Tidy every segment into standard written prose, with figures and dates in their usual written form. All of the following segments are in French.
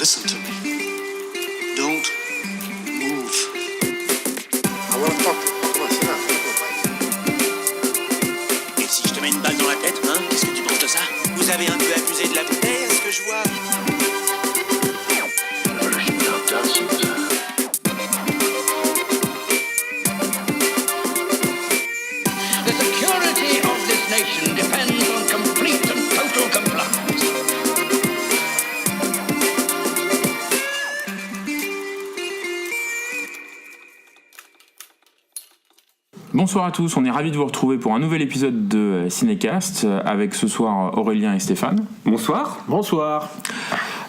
Listen to me. Don't move. I want to talk to you. Come on, sit down. Et si je te mets une balle dans la tête, hein? Qu'est-ce que tu penses de ça? Vous avez un peu abusé de la bouteille, est-ce que je vois? The security of this nation depends on complete and total compliance. Bonsoir à tous, on est ravis de vous retrouver pour un nouvel épisode de Cinécast avec ce soir Aurélien et Stéphane. Bonsoir. Bonsoir.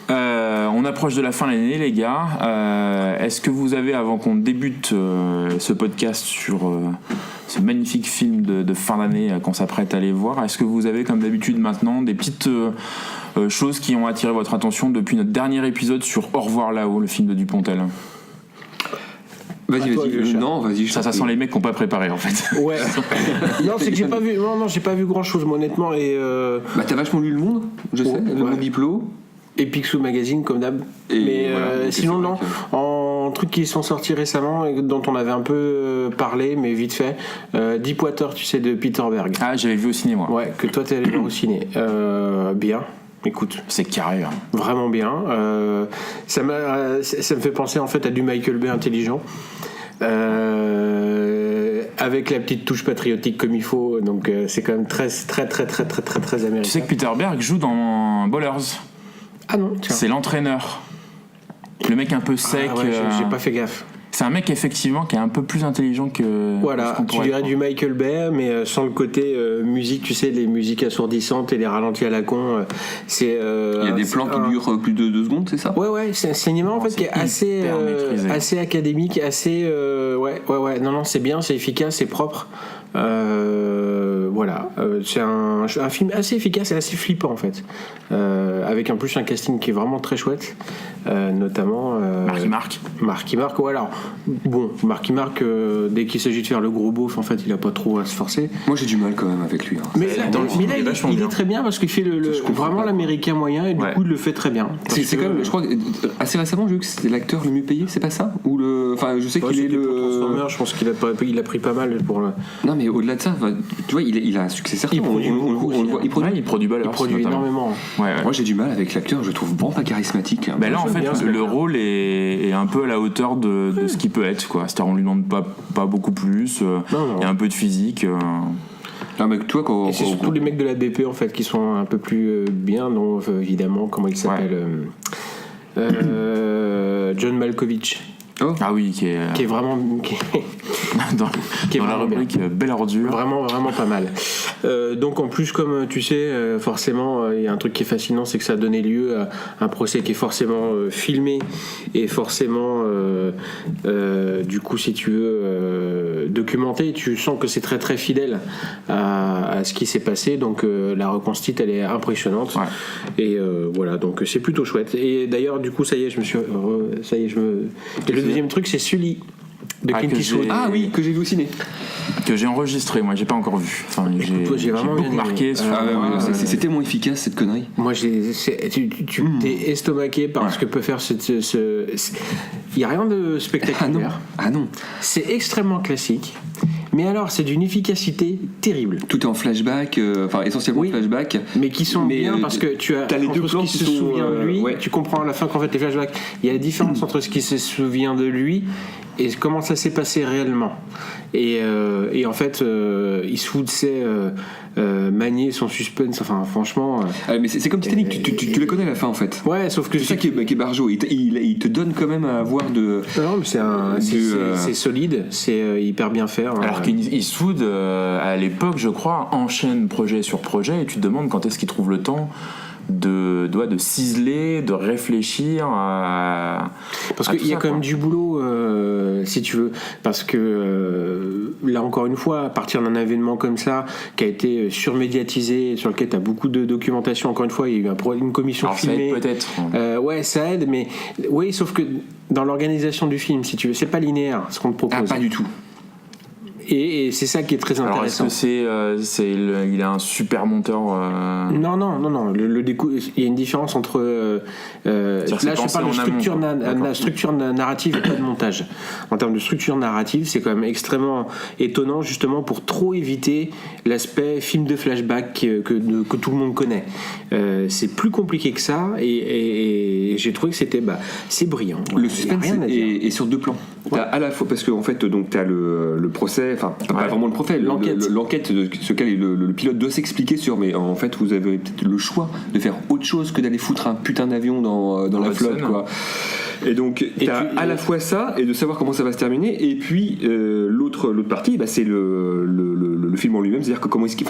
On approche de la fin de l'année les gars. Est-ce que vous avez, avant qu'on débute ce podcast sur ce magnifique film de fin d'année qu'on s'apprête à aller voir, est-ce que vous avez comme d'habitude maintenant des petites choses qui ont attiré votre attention depuis notre dernier épisode sur Au revoir là-haut, le film de Dupontel? Vas-y. Non, vas-y. Ça sent les mecs qui n'ont pas préparé en fait. Ouais. Non, c'est que j'ai pas vu. Non, j'ai pas vu grand chose, honnêtement. Et Bah, t'as vachement lu Le Monde, je sais. Le Monde Diplo. Et Picsou Magazine, comme d'hab. Et Mais voilà, sinon, non. En trucs qui sont sortis récemment et dont on avait un peu parlé, mais vite fait. Deepwater, tu sais, de Peter Berg. Ah, j'avais vu au ciné moi. Ouais, que toi t'es allé voir au ciné. Bien. Écoute, C'est carré. Hein. vraiment bien. Ça me fait penser en fait à du Michael Bay intelligent. Avec la petite touche patriotique comme il faut, donc c'est quand même très américain. Tu sais que Peter Berg joue dans Ballers. Ah non, tiens. C'est l'entraîneur. Le mec un peu sec. Ah ouais, j'ai pas fait gaffe. C'est un mec effectivement qui est un peu plus intelligent que. Voilà, ce qu'on tu pourrait dirais croire. du Michael Bay, mais sans le côté musique, tu sais, les musiques assourdissantes et les ralentis à la con. C'est. Il y a des plans qui durent plus de 2 secondes, c'est ça? Ouais, c'est une image en fait qui est assez, hyper maîtrisé. assez académique, assez. Ouais. Non, c'est bien, c'est efficace, c'est propre. Voilà, c'est un film assez efficace et assez flippant en fait, avec en plus un casting qui est vraiment très chouette, notamment Marky Mark. Ouais, alors bon, Marky Mark, dès qu'il s'agit de faire le gros beauf, en fait, il a pas trop à se forcer. Moi j'ai du mal quand même avec lui. Hein. Mais là, dans le film, il est vachement il bien. est très bien parce qu'il fait vraiment l'américain moyen et du coup il le fait très bien. C'est quand même, je crois, assez récemment j'ai vu que c'était l'acteur le mieux payé, c'est pas ça? Ou le, enfin, je sais qu'il est le. Transformer, je pense qu'il a pris pas mal pour le. Non, mais au-delà de ça, tu vois, il a un succès certain. Il produit beaucoup on le voit. Il produit Ballers. Il produit notamment. énormément. Ouais. Moi j'ai du mal avec l'acteur, je le trouve vraiment pas charismatique. Ben là en fait bien, c'est le bien. rôle est un peu à la hauteur de ce qu'il peut être quoi. C'est-à-dire on lui demande pas beaucoup plus. Il y a un peu de physique. Non, mais toi quand. Et c'est surtout les mecs de la BP en fait qui sont un peu plus bien, dont évidemment comment il s'appelle, John Malkovich. Oh. Ah oui, qui est Vraiment dans la vraiment rubrique Belle ordure. vraiment pas mal. Donc en plus, comme tu sais, forcément il y a un truc qui est fascinant, c'est que ça a donné lieu à un procès qui est forcément filmé et forcément du coup, si tu veux, documenté. Tu sens que c'est très fidèle à ce qui s'est passé, donc la reconstitution elle est impressionnante. Et voilà, donc c'est plutôt chouette. Et d'ailleurs du coup ça y est, et le deuxième truc, c'est Sully de Clint Eastwood. Ah oui, que j'ai vu au ciné. Que j'ai enregistré, moi j'ai pas encore vu. Enfin, j'ai vraiment beaucoup bien aimé. marqué. C'est tellement efficace cette connerie. Moi, tu t'es estomaqué par ce que peut faire il n'y a rien de spectaculaire. Ah non. C'est extrêmement classique. Mais alors, c'est d'une efficacité terrible. Tout est en flashback, enfin essentiellement Oui. flashback. Mais qui sont bien parce que tu as t'as les deux entre ce plans qui qui se sont, souvient de lui, ouais. tu comprends à la fin qu'en fait les flashbacks, il y a la différence entre ce qui se souvient de lui et comment ça s'est passé réellement. Et en fait, Eastwood sait manier son suspense. Enfin, franchement. Mais c'est comme Titanic, tu le connais à la fin en fait. Ouais, sauf que C'est ça qui est barjot. Il te donne quand même à avoir de. Non, mais c'est solide, c'est hyper bien fait. Alors qu'Eastwood, à l'époque, je crois, enchaîne projet sur projet et tu te demandes quand est-ce qu'il trouve le temps de ciseler, de réfléchir parce qu'il y a quand même du boulot si tu veux, parce que là encore une fois, à partir d'un événement comme ça qui a été surmédiatisé, sur lequel tu as beaucoup de documentation, encore une fois il y a eu une commission alors filmée, ça aide peut-être. ouais, ça aide, mais oui, sauf que dans l'organisation du film, si tu veux, c'est pas linéaire ce qu'on te propose. Ah, pas du tout. Et c'est ça qui est très Alors est-ce intéressant. que il a un super monteur Non. Il y a une différence entre. Là, c'est je pensé parle de en amont, quoi. D'accord. structure narrative et pas de montage. En termes de structure narrative, c'est quand même extrêmement étonnant, justement, pour trop éviter l'aspect film de flashback que tout le monde connaît. C'est plus compliqué que ça, et j'ai trouvé que c'est brillant. Le Il y a suspense rien à dire. est sur deux plans. T'as à la fois parce que en fait donc t'as le procès, enfin pas vraiment le procès, l'enquête de ce qu'a le pilote doit s'expliquer sur, mais en fait vous avez peut-être le choix de faire autre chose que d'aller foutre un putain d'avion dans la flotte, quoi. Et donc t'as à la fois ça et de savoir comment ça va se terminer, et puis l'autre partie, c'est le film en lui-même, c'est-à-dire que comment est-ce qu'il,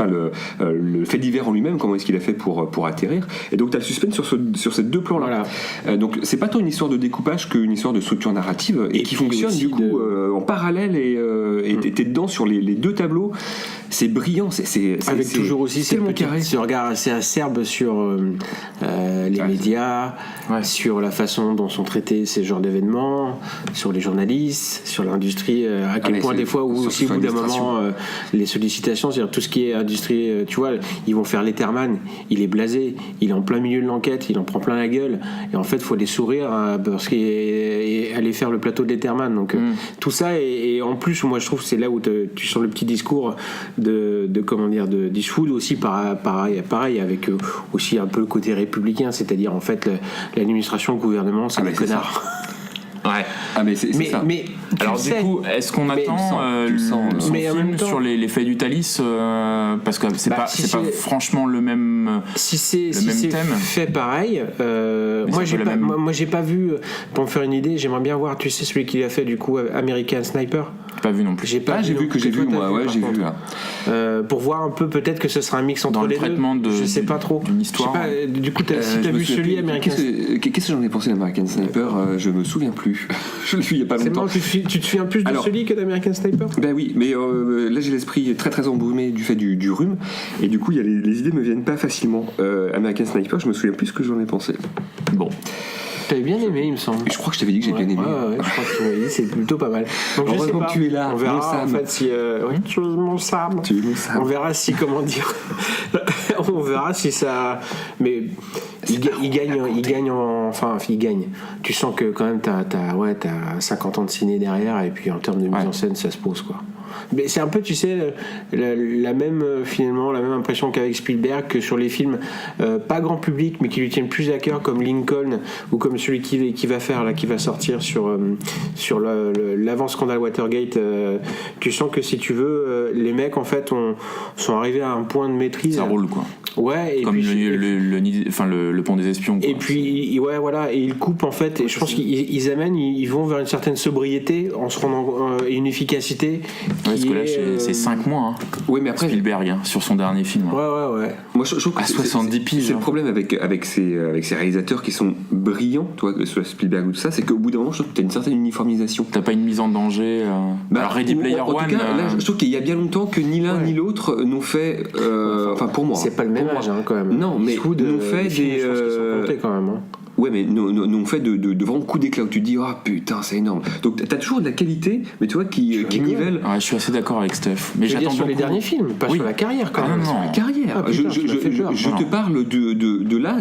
le fait divers en lui-même, comment est-ce qu'il a fait pour atterrir. Et donc t'as le suspense sur ces deux plans-là. Voilà. Donc c'est pas tant une histoire de découpage qu'une histoire de structure narrative et qui fonctionne du coup en parallèle, et t'es dedans sur les deux tableaux. C'est brillant, avec toujours aussi ce regard assez acerbe sur les médias, sur la façon dont sont traités ces genres d'événements, sur les journalistes, sur l'industrie, à quel point des fois où aussi au bout d'un moment les sollicitations, c'est-à-dire tout ce qui est industrie, tu vois, ils vont faire Letterman, il est blasé, il est en plein milieu de l'enquête, il en prend plein la gueule, et en fait il faut aller sourire parce qu'il est aller faire le plateau de Letterman, donc tout ça, et en plus moi je trouve que c'est là où tu sens le petit discours de comment dire, de Eastwood aussi, pareil avec aussi un peu le côté républicain, c'est-à-dire en fait l'administration, le gouvernement, c'est des connards. Ouais. Ah mais c'est ça. Mais alors du coup, est-ce qu'on attend son film sur les faits du Thalys, parce que c'est pas franchement le même thème. Fait pareil, moi j'ai pas vu, pour me faire une idée, j'aimerais bien voir, tu sais, celui qu'il a fait du coup, American Sniper. Pas vu non plus. J'ai vu pour voir un peu, peut-être que ce sera un mix entre les deux. Je sais pas trop. D'une histoire. Du coup, si t'as vu celui American Sniper. Qu'est-ce que j'en ai pensé d'American Sniper? Je me souviens plus. Je l'ai vu il y a pas longtemps. C'est marrant, tu te souviens plus de celui que d'American Sniper? Ben oui, mais là j'ai l'esprit très très embrumé du fait du rhume, et du coup les idées me viennent pas facilement. American Sniper, je me souviens plus ce que j'en ai pensé. Bon. T'avais bien aimé, il me semble. Je crois que je t'avais dit que j'ai bien aimé. Ouais, je crois que tu m'avais dit, c'est plutôt pas mal. Donc je sais pas. Tu es là. On verra en fait si. Tu es mon Sam. On verra si, comment dire. On verra si ça. Mais il gagne. Enfin, il gagne. Tu sens que quand même t'as 50 ans de ciné derrière, et puis en termes de mise en scène, ça se pose, quoi. Mais c'est un peu, tu sais, la même impression qu'avec Spielberg, que sur les films pas grand public mais qui lui tiennent plus à cœur, comme Lincoln, ou comme celui qui va sortir sur l'avant scandale Watergate. Tu sens que, si tu veux, les mecs en fait sont arrivés à un point de maîtrise. Ça roule, quoi. Ouais, et comme puis le pont des espions, quoi. Et puis voilà, et ils coupent en fait, et je pense qu'ils vont vers une certaine sobriété en se rendant une efficacité. Parce que là c'est 5 mois. Oui, mais après Spielberg sur son dernier film. Ouais. Moi je trouve que à 70 piges. C'est le problème avec ces réalisateurs qui sont brillants, toi, soit Spielberg ou tout ça, c'est qu'au bout d'un moment je trouve que t'as une certaine uniformisation. T'as pas une mise en danger. Alors Ready Player One. En tout cas, là, je trouve qu'il y a bien longtemps que ni l'un ni l'autre n'ont fait. Enfin, pour moi. C'est pas le même âge, quand même. Non, mais n'ont fait des. Je pense qu'ils sont comptés, quand même. Ouais, mais nous on fait de vraiment coups d'éclat où tu te dis, oh putain, c'est énorme. Donc t'as toujours de la qualité, mais tu vois, qui nivelle. Ouais, je suis assez d'accord avec Steph. Mais j'attends sur les derniers films, pas sur la carrière, quand même. Sur la carrière. Je te parle de là.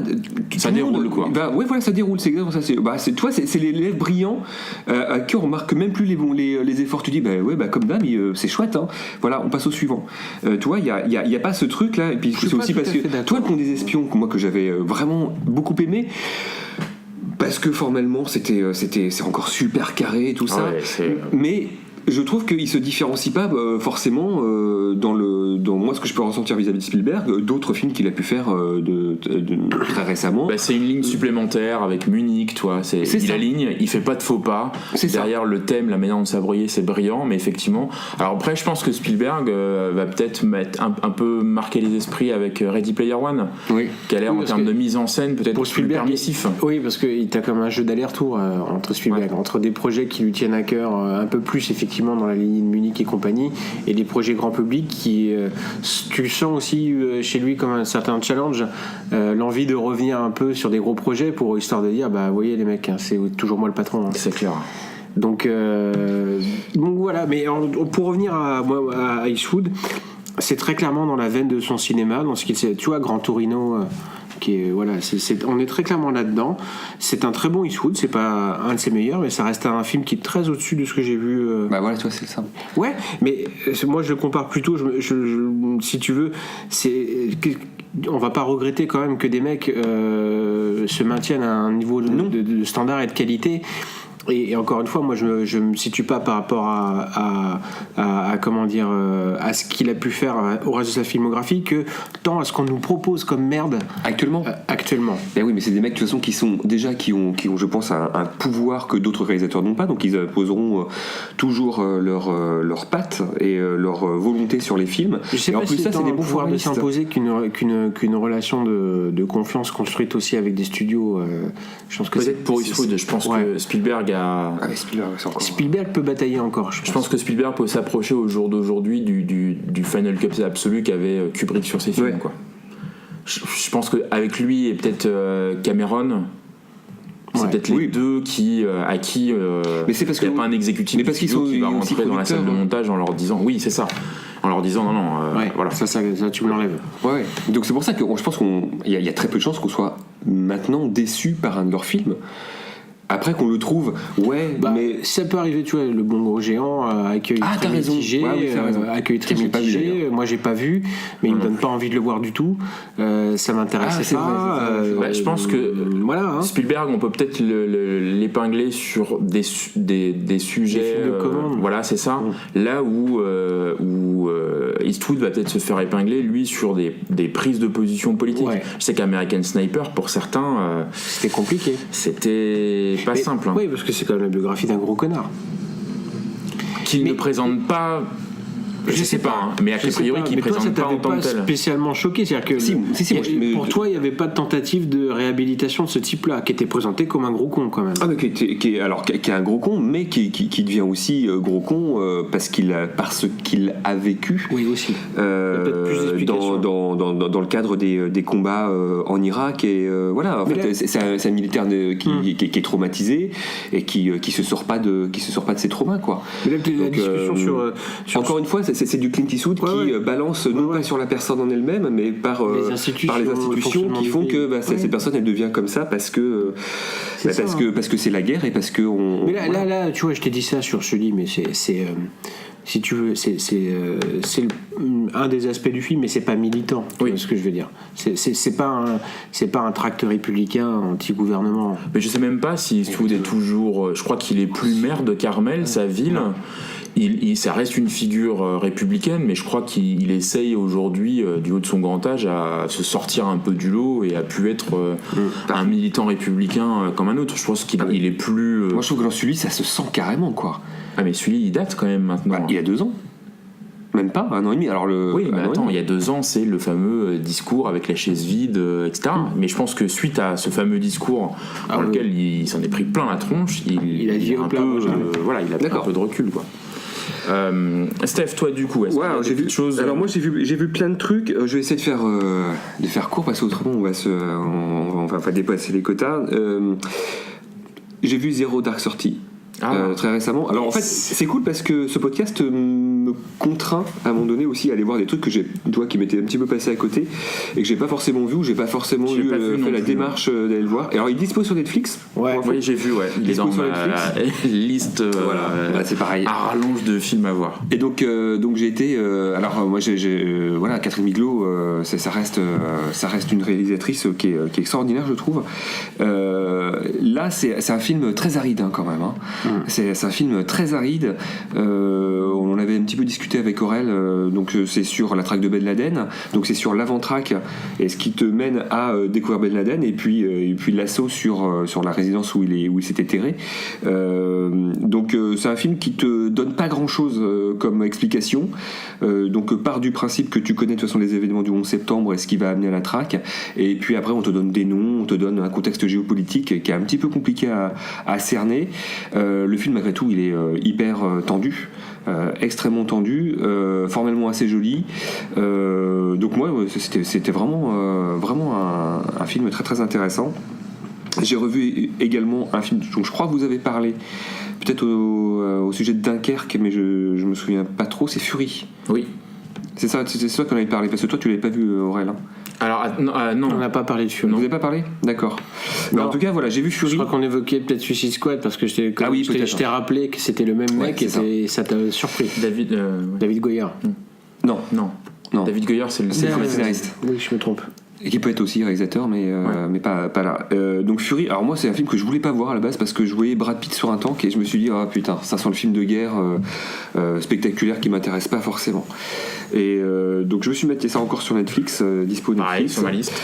Ça déroule, quoi. Ouais, voilà, ça déroule, c'est exactement ça. Toi, c'est les élèves brillants à qui on remarque même plus les efforts. Tu dis, comme d'hab, c'est chouette, hein. Voilà, on passe au suivant. Tu vois, il y a pas ce truc là, et puis c'est aussi parce que toi, le Pont des espions, moi que j'avais vraiment beaucoup aimé. Parce que formellement c'est encore super carré, tout ça, mais je trouve qu'il se différencie pas forcément dans moi ce que je peux ressentir vis-à-vis de Spielberg d'autres films qu'il a pu faire très récemment. C'est une ligne supplémentaire avec Munich, toi. Il aligne, il fait pas de faux pas. Derrière le thème, la manière dont ça brillait, c'est brillant, mais effectivement. Alors après, je pense que Spielberg va peut-être mettre un peu marquer les esprits avec Ready Player One, qui a l'air en termes de mise en scène peut-être plus permissif. Oui, parce que t'as comme un jeu d'aller-retour entre Spielberg, entre des projets qui lui tiennent à cœur un peu plus effectivement dans la ligne de Munich et compagnie, et des projets grand public qui tu sens aussi chez lui comme un certain challenge, l'envie de revenir un peu sur des gros projets, pour histoire de dire vous voyez les mecs, c'est toujours moi le patron, hein. C'est clair. Donc voilà, mais pour revenir à Eastwood, c'est très clairement dans la veine de son cinéma, dans ce qu'il sait, tu vois, Gran Torino, qui est, voilà, on est très clairement là-dedans. C'est un très bon Eastwood, c'est pas un de ses meilleurs, mais ça reste un film qui est très au-dessus de ce que j'ai vu. Bah voilà, toi, c'est ça. Ouais, mais moi je le compare plutôt, si tu veux, on va pas regretter quand même que des mecs se maintiennent à un niveau de standard et de qualité. Et encore une fois, moi je me situe pas par rapport à comment dire, à ce qu'il a pu faire au reste de sa filmographie, que tant à ce qu'on nous propose comme merde actuellement. Ben oui, mais c'est des mecs de toute façon qui ont je pense un pouvoir que d'autres réalisateurs n'ont pas, donc ils poseront toujours leurs pattes et leur volonté sur les films. Je sais et pas en plus si ça, c'est des bons pouvoir de formalistes. s'imposer qu'une relation de confiance construite aussi avec des studios. Je pense que peut-être pour Eastwood, je pense que Spielberg Spielberg peut batailler encore. Je pense que Spielberg peut s'approcher au jour d'aujourd'hui du Final Cut absolu qu'avait Kubrick sur ses films. Ouais. Quoi. Je pense qu'avec lui et peut-être Cameron, c'est peut-être les deux à qui mais c'est parce il n'y a que pas un exécutif qui va rentrer dans la salle de montage en leur disant oui, c'est ça. En leur disant non, voilà. Ça tu me l'enlèves. Ouais. Donc c'est pour ça que je pense qu'il y a très peu de chances qu'on soit maintenant déçu par un de leurs films. Après qu'on le trouve, mais ça peut arriver, tu vois, Le Bon Gros Géant accueil très mitigé, accueil très mitigé. Moi j'ai pas vu, mais il me donne pas envie de le voir du tout. Ça m'intéressait pas. Je pense que voilà. Spielberg, on peut peut-être l'épingler sur des sujets. Des films de commande. Voilà, c'est ça. Là où Eastwood va peut-être se faire épingler, lui, sur des prises de position politiques. Ouais. Je sais qu'American Sniper, pour certains, c'était compliqué. C'était pas simple. Oui, parce que c'est quand même la biographie d'un gros connard. Qu'il ne présente pas. Je sais pas, mais a priori qui présente pas en tant que tel. Ça spécialement choqué, c'est-à-dire que pour toi il n'y avait pas de tentative de réhabilitation de ce type-là, qui était présenté comme un gros con quand même. Ah mais qui est un gros con, mais qui devient aussi gros con parce qu'il a vécu. Oui aussi. Dans le cadre des combats en Irak et voilà. En fait, c'est un militaire qui est traumatisé et qui se sort pas de ses traumas quoi. Mais là, la discussion sur encore une fois, c'est du Clint Eastwood qui balance non pas sur la personne en elle-même, mais par les institutions qui font que cette personne elle devient comme ça parce que c'est la guerre et parce que Mais là, tu vois, je t'ai dit ça sur ce lit, mais c'est si tu veux, c'est un des aspects du film, mais c'est pas militant. Tu vois ce que je veux dire. C'est pas un tract républicain anti-gouvernement. Mais je sais même pas si Eastwood est toujours. Je crois qu'il est plus maire de Carmel, sa ville. Ça reste une figure républicaine, mais je crois qu'il essaye aujourd'hui, du haut de son grand âge, à se sortir un peu du lot et à pu être un militant républicain comme un autre. Je pense qu'il est plus. Moi, je trouve que dans celui, ça se sent carrément, quoi. Ah, mais celui, il date quand même maintenant. Il y a 2 ans. Même pas, 1 an et demi. Alors oui, mais attends, il y a 2 ans, c'est le fameux discours avec la chaise vide, etc. Mais je pense que suite à ce fameux discours dans lequel il s'en est pris plein la tronche, il a dit un peu, il a un peu de recul, quoi. Steph, toi du coup, j'ai vu chose. Alors moi j'ai vu plein de trucs. Je vais essayer de faire court parce qu'autrement on va dépasser les quotas. J'ai vu Zero Dark Thirty. Très récemment. Alors en fait c'est cool parce que ce podcast me contraint à un moment donné aussi à aller voir des trucs qui m'étaient un petit peu passés à côté et que j'ai pas forcément vu ou j'ai pas forcément fait la démarche d'aller le voir. Et alors il dispose sur Netflix. Oui, j'ai vu. Il est dans ma liste. C'est pareil. À rallonge de films à voir. Et donc j'ai été. Alors moi Catherine Miglo, ça reste une réalisatrice qui est extraordinaire je trouve. Là c'est un film très aride quand même. C'est un film très aride. On en avait un petit peu discuté avec Aurel. Donc c'est sur la traque de Ben Laden. Donc c'est sur l'avant-traque et ce qui te mène à découvrir Ben Laden et puis l'assaut sur la résidence où il s'était terré. Donc c'est un film qui te donne pas grand-chose comme explication. Donc part du principe que tu connais de toute façon les événements du 11 septembre et ce qui va amener à la traque. Et puis après on te donne des noms, on te donne un contexte géopolitique qui est un petit peu compliqué à cerner. Le film malgré tout il est hyper tendu, extrêmement tendu, formellement assez joli. Donc moi c'était vraiment un film très très intéressant. J'ai revu également un film dont je crois que vous avez parlé peut-être au sujet de Dunkerque, mais je me souviens pas trop, c'est Fury. Oui. C'est ça qu'on avait parlé, parce que toi tu l'avais pas vu, Aurel. Hein. Alors, non. On n'a pas parlé de Fury. Vous n'avez pas parlé ? D'accord. Mais en tout cas, voilà, j'ai vu Fury. Je crois qu'on évoquait peut-être Suicide Squad parce que je t'ai rappelé que c'était le même mec et ça t'a surpris. David Goyer. Non. David Goyer, c'est le scénariste. Oui, je me trompe. Et qui peut être aussi réalisateur, mais pas là. Donc Fury, alors moi c'est un film que je voulais pas voir à la base parce que je voyais Brad Pitt sur un tank et je me suis dit ah putain, ça sent le film de guerre spectaculaire qui m'intéresse pas forcément. Et donc je me suis metté ça encore sur Netflix, dispo Netflix. Pareil, sur ma liste.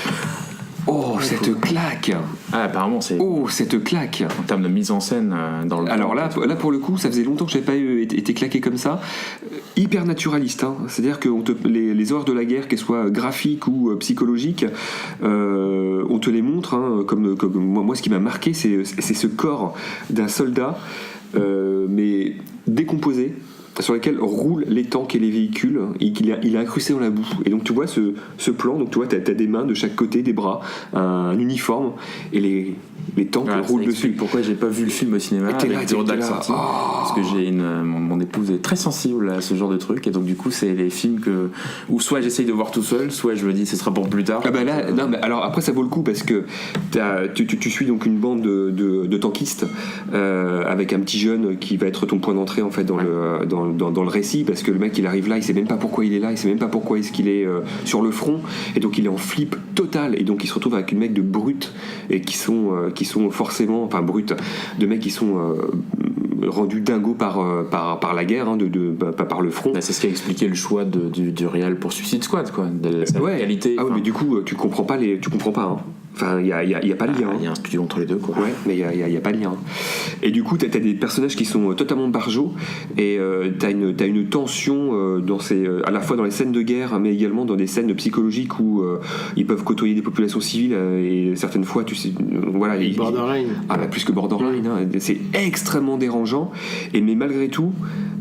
Oh, cette claque! Ah, apparemment, c'est. Oh, cette claque! En termes de mise en scène dans le. Alors là, pour le coup, ça faisait longtemps que j'avais pas été claqué comme ça. Hyper naturaliste, hein. C'est-à-dire que les horreurs de la guerre, qu'elles soient graphiques ou psychologiques, on te les montre. Hein, comme moi, ce qui m'a marqué, c'est ce corps d'un soldat, mais décomposé, sur lesquels roulent les tanks et les véhicules, et qu'il a incrusté dans la boue. Et donc tu vois ce plan, donc tu vois, t'as des mains de chaque côté, des bras, un uniforme, et les tanks roulent dessus. Pourquoi j'ai pas vu le film au cinéma avec Zero Dark sorti. Parce que j'ai mon épouse est très sensible à ce genre de truc, et donc du coup c'est les films où soit j'essaye de voir tout seul, soit je me dis ce sera pour plus tard. Ah bah là, non, mais alors après ça vaut le coup parce que tu suis donc une bande de tankistes avec un petit jeune qui va être ton point d'entrée en fait dans le récit, parce que le mec il arrive là, il sait même pas pourquoi il est là, il sait même pas pourquoi est-ce qu'il est sur le front, et donc il est en flip total, et donc il se retrouve avec une mec de brutes et qui sont forcément, enfin brutes, de mecs qui sont rendus dingos par la guerre, hein, par le front. Bah, c'est ce qui a expliqué le choix du réal pour Suicide Squad, quoi, de sa qualité. Ah ouais, mais du coup tu comprends pas hein. Enfin, il y a pas de lien. Il y a un studio entre les deux, quoi. Ouais, mais il y a pas de lien. Et du coup, t'as des personnages qui sont totalement barjots, et t'as une tension à la fois dans les scènes de guerre, mais également dans des scènes psychologiques où ils peuvent côtoyer des populations civiles, et certaines fois, tu sais, voilà. Borderline. Ah bah plus que borderline, hein, c'est extrêmement dérangeant. Mais malgré tout,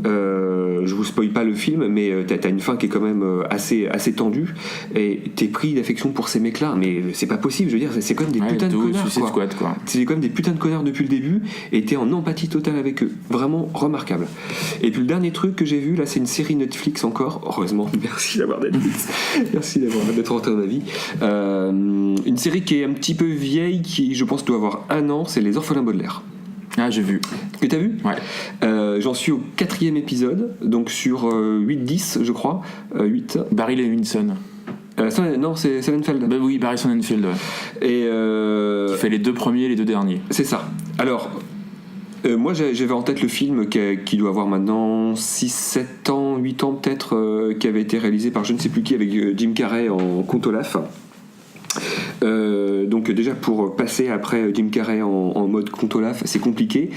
je vous spoil pas le film, mais t'as une fin qui est quand même assez tendue, et t'es pris d'affection pour ces mecs-là, mais c'est pas possible. Je veux dire, c'est quand même des putains de connards, quoi. C'est quand même des putains de connards depuis le début, et t'es en empathie totale avec eux. Vraiment remarquable. Et puis le dernier truc que j'ai vu, là, c'est une série Netflix encore. Heureusement, merci d'avoir Netflix. Merci d'être rentré dans ma vie. Une série qui est un petit peu vieille, qui, je pense, doit avoir 1 an, c'est Les Orphelins Baudelaire. Ah, j'ai vu. Que t'as vu ? Ouais. J'en suis au 4e épisode, donc sur 8-10, je crois. 8. Barry Levinson. Non, c'est Sonnenfeld. Bah oui, Barry Sonnenfeld. Ouais. Et qui fait les 2 premiers et les 2 derniers. C'est ça. Alors, moi j'avais en tête le film qui doit avoir maintenant 6-7 ans, 8 ans peut-être, qui avait été réalisé par je ne sais plus qui, avec Jim Carrey en Comte Olaf. Donc déjà pour passer après Jim Carrey en mode Comte Olaf, c'est compliqué.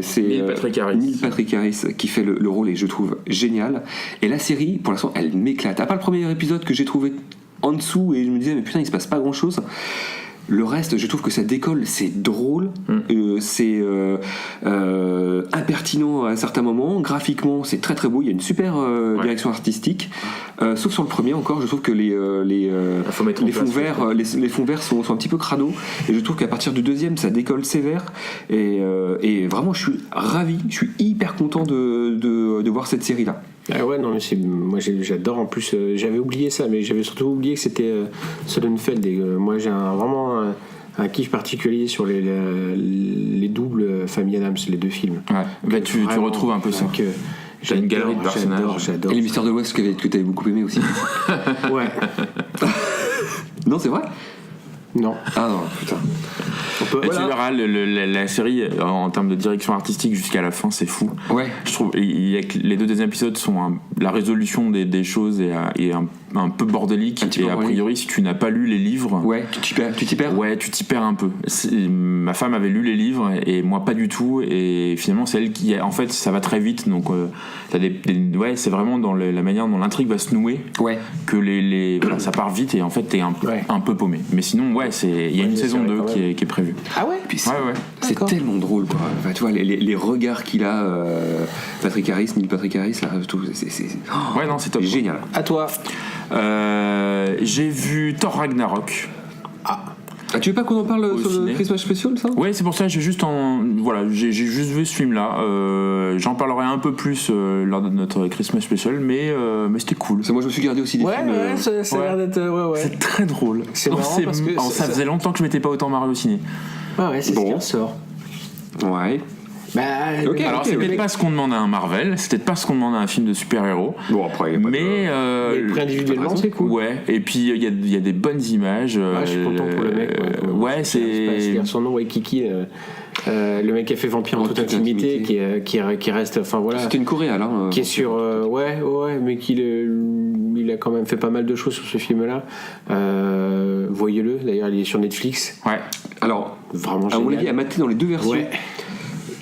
C'est Neil Patrick Harris qui fait le rôle, et je trouve génial. Et la série, pour l'instant, elle m'éclate. À part le premier épisode que j'ai trouvé en dessous, et je me disais mais putain, il se passe pas grand chose. Le reste, je trouve que ça décolle, c'est drôle, c'est impertinent à certains moments, graphiquement c'est très très beau, il y a une super direction artistique, sauf sur le premier encore, je trouve que les fonds verts sont un petit peu crado, et je trouve qu'à partir du deuxième ça décolle sévère, et vraiment je suis ravi, je suis hyper content de voir cette série là. Ah ouais, non, mais moi j'adore, en plus j'avais oublié ça, mais j'avais surtout oublié que c'était Sonnenfeld, et moi j'ai vraiment un kiff particulier sur les doubles Famille Adams, les 2 films. Ouais. Bah, tu retrouves un peu ça. J'ai une galerie de personnages. J'adore. Et les Mystères de l'Ouest que t'avais beaucoup aimé aussi. Ouais. Non, c'est vrai ? Non. Ah non, putain. Tu verras la série en termes de direction artistique jusqu'à la fin, c'est fou. Ouais. Je trouve les 2 derniers épisodes sont la résolution des choses est un peu bordélique, et a priori si tu n'as pas lu les livres, ouais, tu t'y perds. Ouais, tu t'y perds un peu. Ma femme avait lu les livres et moi pas du tout, et finalement c'est elle qui en fait ça va très vite, donc t'as c'est vraiment dans la manière dont l'intrigue va se nouer, ouais, que voilà, ça part vite, et en fait t'es un peu paumé. Mais sinon il y a une saison 2 qui est prévue. Ah ouais. Puis c'est tellement drôle, quoi. Enfin, tu vois les regards qu'il a, Neil Patrick Harris là, tout, c'est ouais, non, c'est top, génial. À toi. J'ai vu Thor Ragnarok. Ah, tu veux pas qu'on en parle Au sur ciné. le Christmas Special, ça? Ouais, c'est pour ça, j'ai juste juste vu ce film-là. J'en parlerai un peu plus lors de notre Christmas Special, mais c'était cool. Parce que moi, je me suis gardé aussi des films. Ça a l'air d'être. Ouais. C'est très drôle. C'est marrant parce que ça faisait longtemps que je m'étais pas autant marré au ciné. Ouais, c'est ce qui Bon. ressort. Ouais. Bah, Ok, Alors, c'est peut-être pas ce qu'on demande à un Marvel, c'est peut-être pas ce qu'on demande à un film de super-héros. Bon, après, il y a pas Mais pris individuellement, c'est cool. Ouais, et puis il y a des bonnes images. Je suis content pour le mec. Ouais, Je sais pas son nom, Waikiki. Le mec qui a fait Vampire en toute intimité, qui reste. Enfin voilà. C'était une coréale, hein. Qui est sur. Ouais, mais il a quand même fait pas mal de choses sur ce film-là. Voyez-le, d'ailleurs, il est sur Netflix. Ouais. Alors, Vraiment à mon génial. avis, à mater dans les deux versions. Ouais.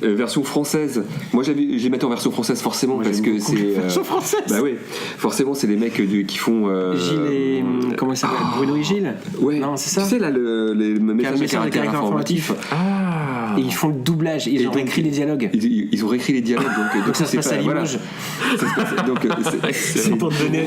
Version française. Moi, j'ai maté en version française forcément Moi, parce j'aime que beaucoup c'est. la version française. Bah oui. Forcément, c'est les mecs qui font. Gilles et. Comment il s'appelle Bruno et Gilles. Ouais. Non, c'est ça. Tu sais là, les messages de caractère informatif. Ah. Et ils font le doublage. Ils ont réécrit les dialogues. Ils ont réécrit les dialogues. Donc ça se passe à Limoges. C'est pour te donner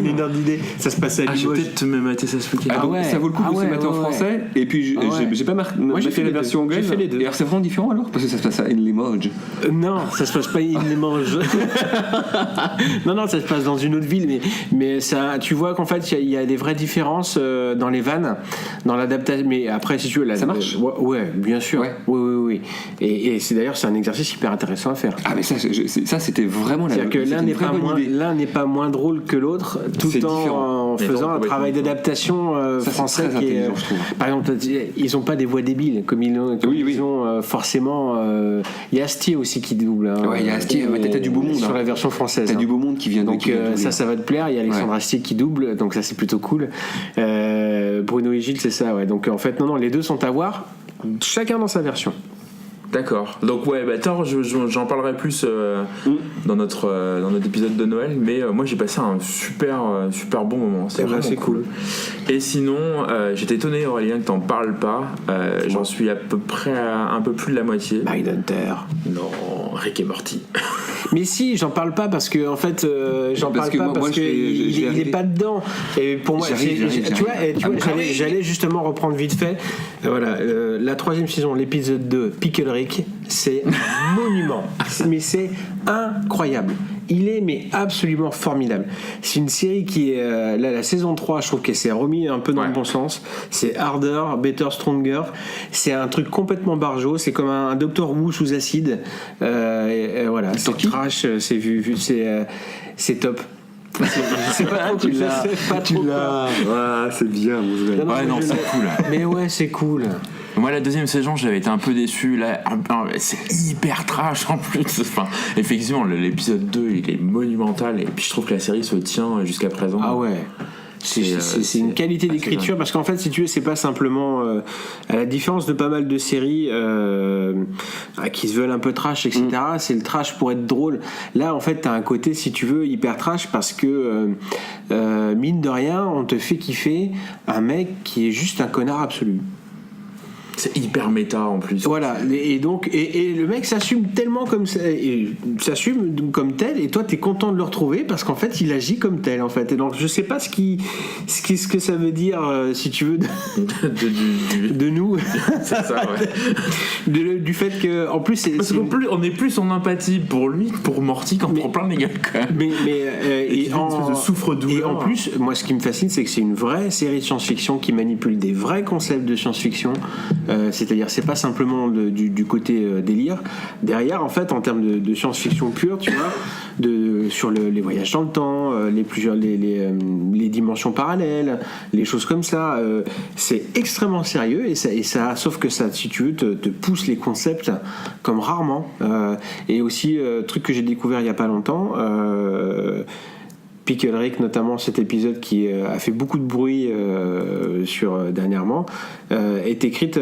une ordre d'idée. Ça se passe à Je vais Limoges. peut-être me mater ça ce week-end. Ah, donc, ouais. ça vaut le coup Ah de se ouais, mettre en ouais, français. Et puis j'ai pas maté j'ai la fait version les deux. anglaise. J'ai fait les deux. Et alors c'est vraiment différent alors parce que ça se passe à Limoges. Non, ça se passe pas, il les mange. non, ça se passe dans une autre ville, mais ça, tu vois qu'en fait, il y a des vraies différences dans les vannes, dans l'adaptation. Mais après, si tu veux, Ça marche. Ouais, bien sûr. Ouais. Oui. Et c'est d'ailleurs, c'est un exercice hyper intéressant à faire. Ah mais ça c'était vraiment la. C'est-à-dire que c'était une vraie bonne idée. l'un n'est pas moins drôle que l'autre, tout C'est en différent. faisant un travail d'adaptation Ça, c'est français très qui est. intelligent, je trouve. Par exemple, ils ont pas des voix débiles comme ils ont, ils ont forcément. Il y a Astier aussi qui double. Hein, Ouais, il y a Astier, ouais, t'as du beau monde, sur hein. la version française. T'as hein. du beau monde qui vient de. Donc ça va te plaire. Il y a Alexandre Astier qui double, donc ça c'est plutôt cool. Bruno et Gilles, c'est ça. Ouais. Donc en fait, non, les deux sont à voir, chacun dans sa version. D'accord. Donc ouais, Thor, j'en parlerai plus dans notre épisode de Noël, mais moi j'ai passé un super bon moment. C'est vraiment cool. Et sinon, j'étais étonné Aurélien que t'en parles pas. J'en suis à peu près à un peu plus de la moitié. Mindhunter. Non, Rick et Morty. Mais si, j'en parle pas parce que en fait, j'en Parce parle que pas moi, parce je que vais il est arriver. pas dedans. Et pour moi, J'arrive. tu vois, j'allais justement reprendre vite fait. Voilà, la 3e saison, l'épisode 2, Pickle Rick, c'est un monument. Mais c'est incroyable. Il est mais absolument formidable. C'est une série qui est là, la saison 3, je trouve qu'elle s'est remis un peu dans le bon sens. C'est harder, better, stronger. C'est un truc complètement barjot. C'est comme un Doctor Who sous acide. Et voilà, c'est trash, c'est vu, c'est top. Je sais pas trop, Tu l'as. Ah, c'est bien, mon gars. Non, Ouais, non, c'est cool. Mais ouais, c'est cool. Moi, la 2e saison, j'avais été un peu déçu. Là, c'est hyper trash en plus. Enfin, effectivement, l'épisode 2, il est monumental. Et puis, je trouve que la série se tient jusqu'à présent. Ah ouais. C'est une qualité d'écriture parce qu'en fait, si tu veux, c'est pas simplement à la différence de pas mal de séries qui se veulent un peu trash, etc. C'est le trash pour être drôle. Là, en fait, t'as un côté, si tu veux, hyper trash parce que mine de rien, on te fait kiffer un mec qui est juste un connard absolu. C'est hyper méta en plus. Voilà, et donc et le mec s'assume tellement comme ça, et s'assume comme tel, et toi t'es content de le retrouver parce qu'en fait il agit comme tel en fait. Et donc je sais pas ce que ça veut dire si tu veux de nous. C'est ça, ouais. Du fait que en plus Parce qu'on est plus en empathie pour lui que pour Morty quand on prend plein de gueules quand même. Et une espèce de souffre-douleur. Et en plus, moi ce qui me fascine, c'est que c'est une vraie série de science-fiction qui manipule des vrais concepts de science-fiction. C'est-à-dire, c'est pas simplement du côté délire. Derrière, en fait, en termes de science-fiction pure, tu vois, sur les voyages dans le temps, les dimensions parallèles, les choses comme ça, c'est extrêmement sérieux et ça, sauf que ça, si tu veux, te pousse les concepts comme rarement. Et aussi, truc que j'ai découvert il y a pas longtemps. Pickle Rick, notamment cet épisode qui a fait beaucoup de bruit dernièrement, est écrite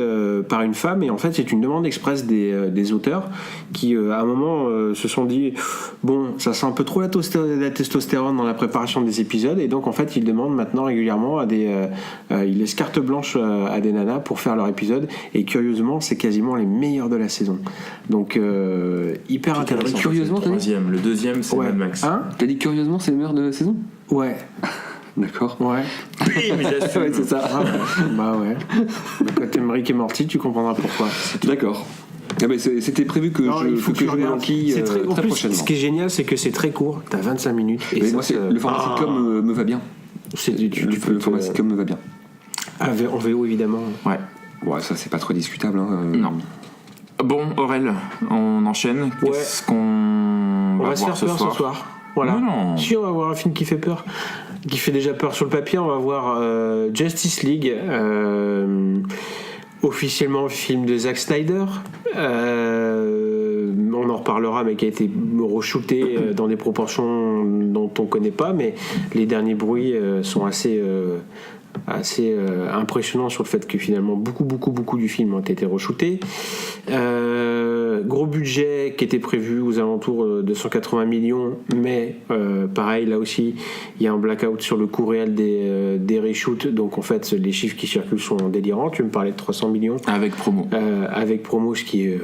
par une femme et en fait c'est une demande express des auteurs qui à un moment se sont dit bon, ça sent un peu trop la testostérone dans la préparation des épisodes et donc en fait ils demandent maintenant régulièrement ils laissent carte blanche à des nanas pour faire leur épisode et curieusement c'est quasiment les meilleurs de la saison, donc hyper intéressant. Curieusement, Le 3e, le 2e c'est Ouais. Mad Max. Hein? T'as dit curieusement, c'est le meilleur de la saison? Ouais. D'accord. Ouais. Oui, mais j'assume. Ouais, c'est ça. Bah ouais. Quand t'aimes Rick et Morty, tu comprendras pourquoi. D'accord. Ah bah, c'était prévu que Non, il faut que je tu joue regardes. Yankee C'est très, en plus, prochainement. ce qui est génial, c'est que c'est très court. T'as 25 minutes. Et Mais ça, moi, le format sitcom me va bien. Le format sitcom me va bien. En VO, évidemment. Ouais. Ouais, ça c'est pas trop discutable. Hein. Non. Bon, Aurel, on enchaîne. Ouais. Qu'est-ce qu'on On va va se voir faire peur ce soir. Voilà. Non. Si on va voir un film qui fait peur, qui fait déjà peur sur le papier, on va voir Justice League, officiellement film de Zack Snyder. On en reparlera, mais qui a été re-shooté dans des proportions dont on connaît pas, mais les derniers bruits sont assez impressionnant sur le fait que finalement beaucoup du film ont été re-shootés. Gros budget qui était prévu aux alentours de 180 millions, mais pareil, là aussi il y a un blackout sur le coût réel des reshoots, donc en fait les chiffres qui circulent sont délirants. Tu me parlais de 300 millions avec promo. Avec promo, ce qui est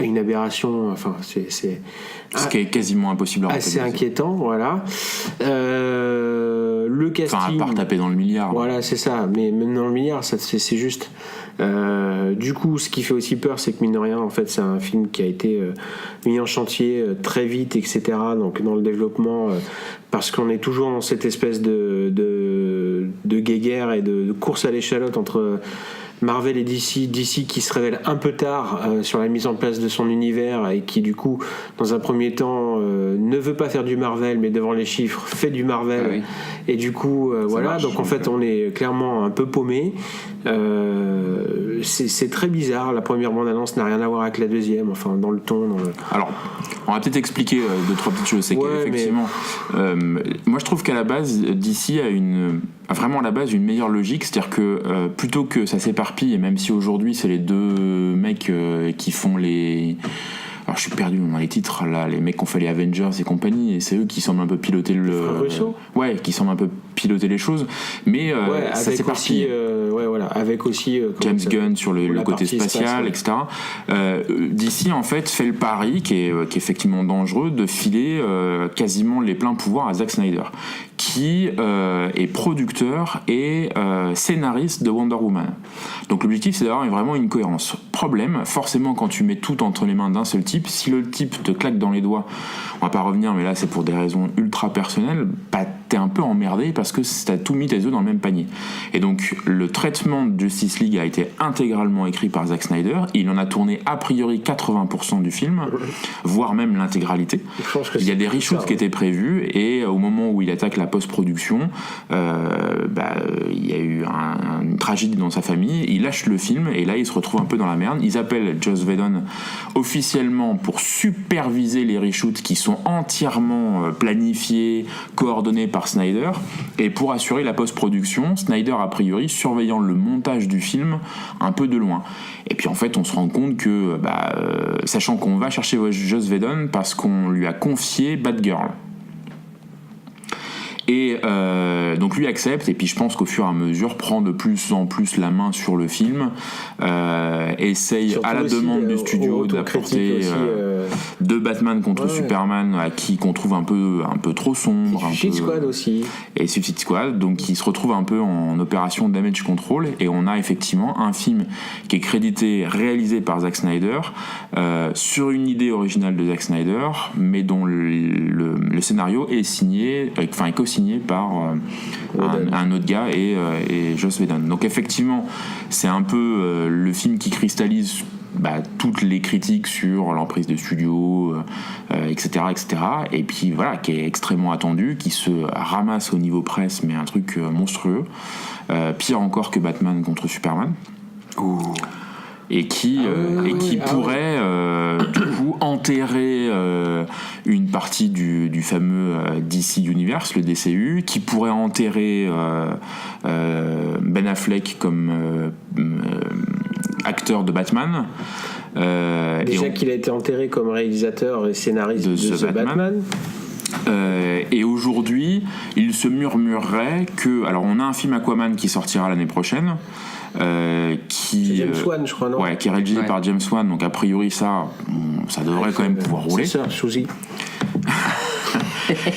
une aberration, enfin c'est ce qui est quasiment impossible à assez inquiétant, voilà. Le casting, enfin, à part taper dans le milliard. Voilà, c'est ça. Mais même dans le milliard, c'est juste. Du coup, ce qui fait aussi peur, c'est que mine de rien, en fait, c'est un film qui a été mis en chantier très vite, etc. Donc dans le développement, parce qu'on est toujours dans cette espèce de guéguerre et de course à l'échalote entre Marvel et DC qui se révèle un peu tard sur la mise en place de son univers et qui du coup dans un premier temps ne veut pas faire du Marvel, mais devant les chiffres fait du Marvel. Ah oui. Et du coup voilà, marche, donc en fait on est clairement un peu paumé. C'est très bizarre. La première bande-annonce n'a rien à voir avec la deuxième, enfin dans le ton, Alors on va peut-être expliquer deux trois petites choses. C'est qu'effectivement moi je trouve qu'à la base DC a vraiment à la base une meilleure logique, c'est-à-dire que plutôt que ça s'éparpille, et même si aujourd'hui c'est les deux mecs qui font les... Alors je suis perdu dans les titres là, les mecs qui ont fait les Avengers et compagnie, et c'est eux qui semblent un peu piloter ouais, qui semblent un peu piloter les choses, mais ça s'éparpille. Avec aussi James Gunn sur le côté spatial, etc. DC en fait fait le pari qui est effectivement dangereux de filer quasiment les pleins pouvoirs à Zack Snyder, qui est producteur et scénariste de Wonder Woman. Donc l'objectif c'est d'avoir vraiment une cohérence. Problème, forcément quand tu mets tout entre les mains d'un seul type, si le type te claque dans les doigts, on va pas revenir, mais là c'est pour des raisons ultra personnelles, bah t'es un peu emmerdé parce que t'as tout mis tes œufs dans le même panier. Et donc le traitement de Justice League a été intégralement écrit par Zack Snyder. Il en a tourné a priori 80% du film, voire même l'intégralité. Il y a des reshoots qui étaient prévus, et au moment où il attaque la post-production, il y a eu une tragédie dans sa famille. Il lâche le film et là il se retrouve un peu dans la merde. Ils appellent Joss Whedon officiellement pour superviser les reshoots qui sont entièrement planifiés, coordonnés par Snyder, et pour assurer la post-production, Snyder a priori surveillant le montage du film un peu de loin. Et puis en fait on se rend compte que sachant qu'on va chercher Joss Whedon parce qu'on lui a confié Batgirl. Et donc lui accepte, et puis je pense qu'au fur et à mesure prend de plus en plus la main sur le film, essaye surtout à la demande du studio d'apporter de Batman contre Superman qu'on trouve un peu trop sombre, Suicide Squad aussi, et Suicide Squad, donc qui se retrouve un peu en opération damage control. Et on a effectivement un film qui est crédité, réalisé par Zack Snyder, sur une idée originale de Zack Snyder, mais dont le scénario est signé, enfin est co-signé par un autre gars et Joss Whedon. Donc effectivement c'est un peu le film qui cristallise toutes les critiques sur l'emprise de studio, etc., et puis voilà, qui est extrêmement attendu, qui se ramasse au niveau presse, mais un truc monstrueux, pire encore que Batman contre Superman. Et qui pourrait du coup enterrer une partie du fameux DC Universe, le DCU, qui pourrait enterrer Ben Affleck comme acteur de Batman. Déjà qu'il a été enterré comme réalisateur et scénariste de The Batman. Et aujourd'hui, il se murmurerait que... Alors on a un film Aquaman qui sortira l'année prochaine, qui James Wan, je crois, non ? Ouais, qui est réalisé par James Wan, donc a priori ça devrait quand même pouvoir rouler. C'est ça,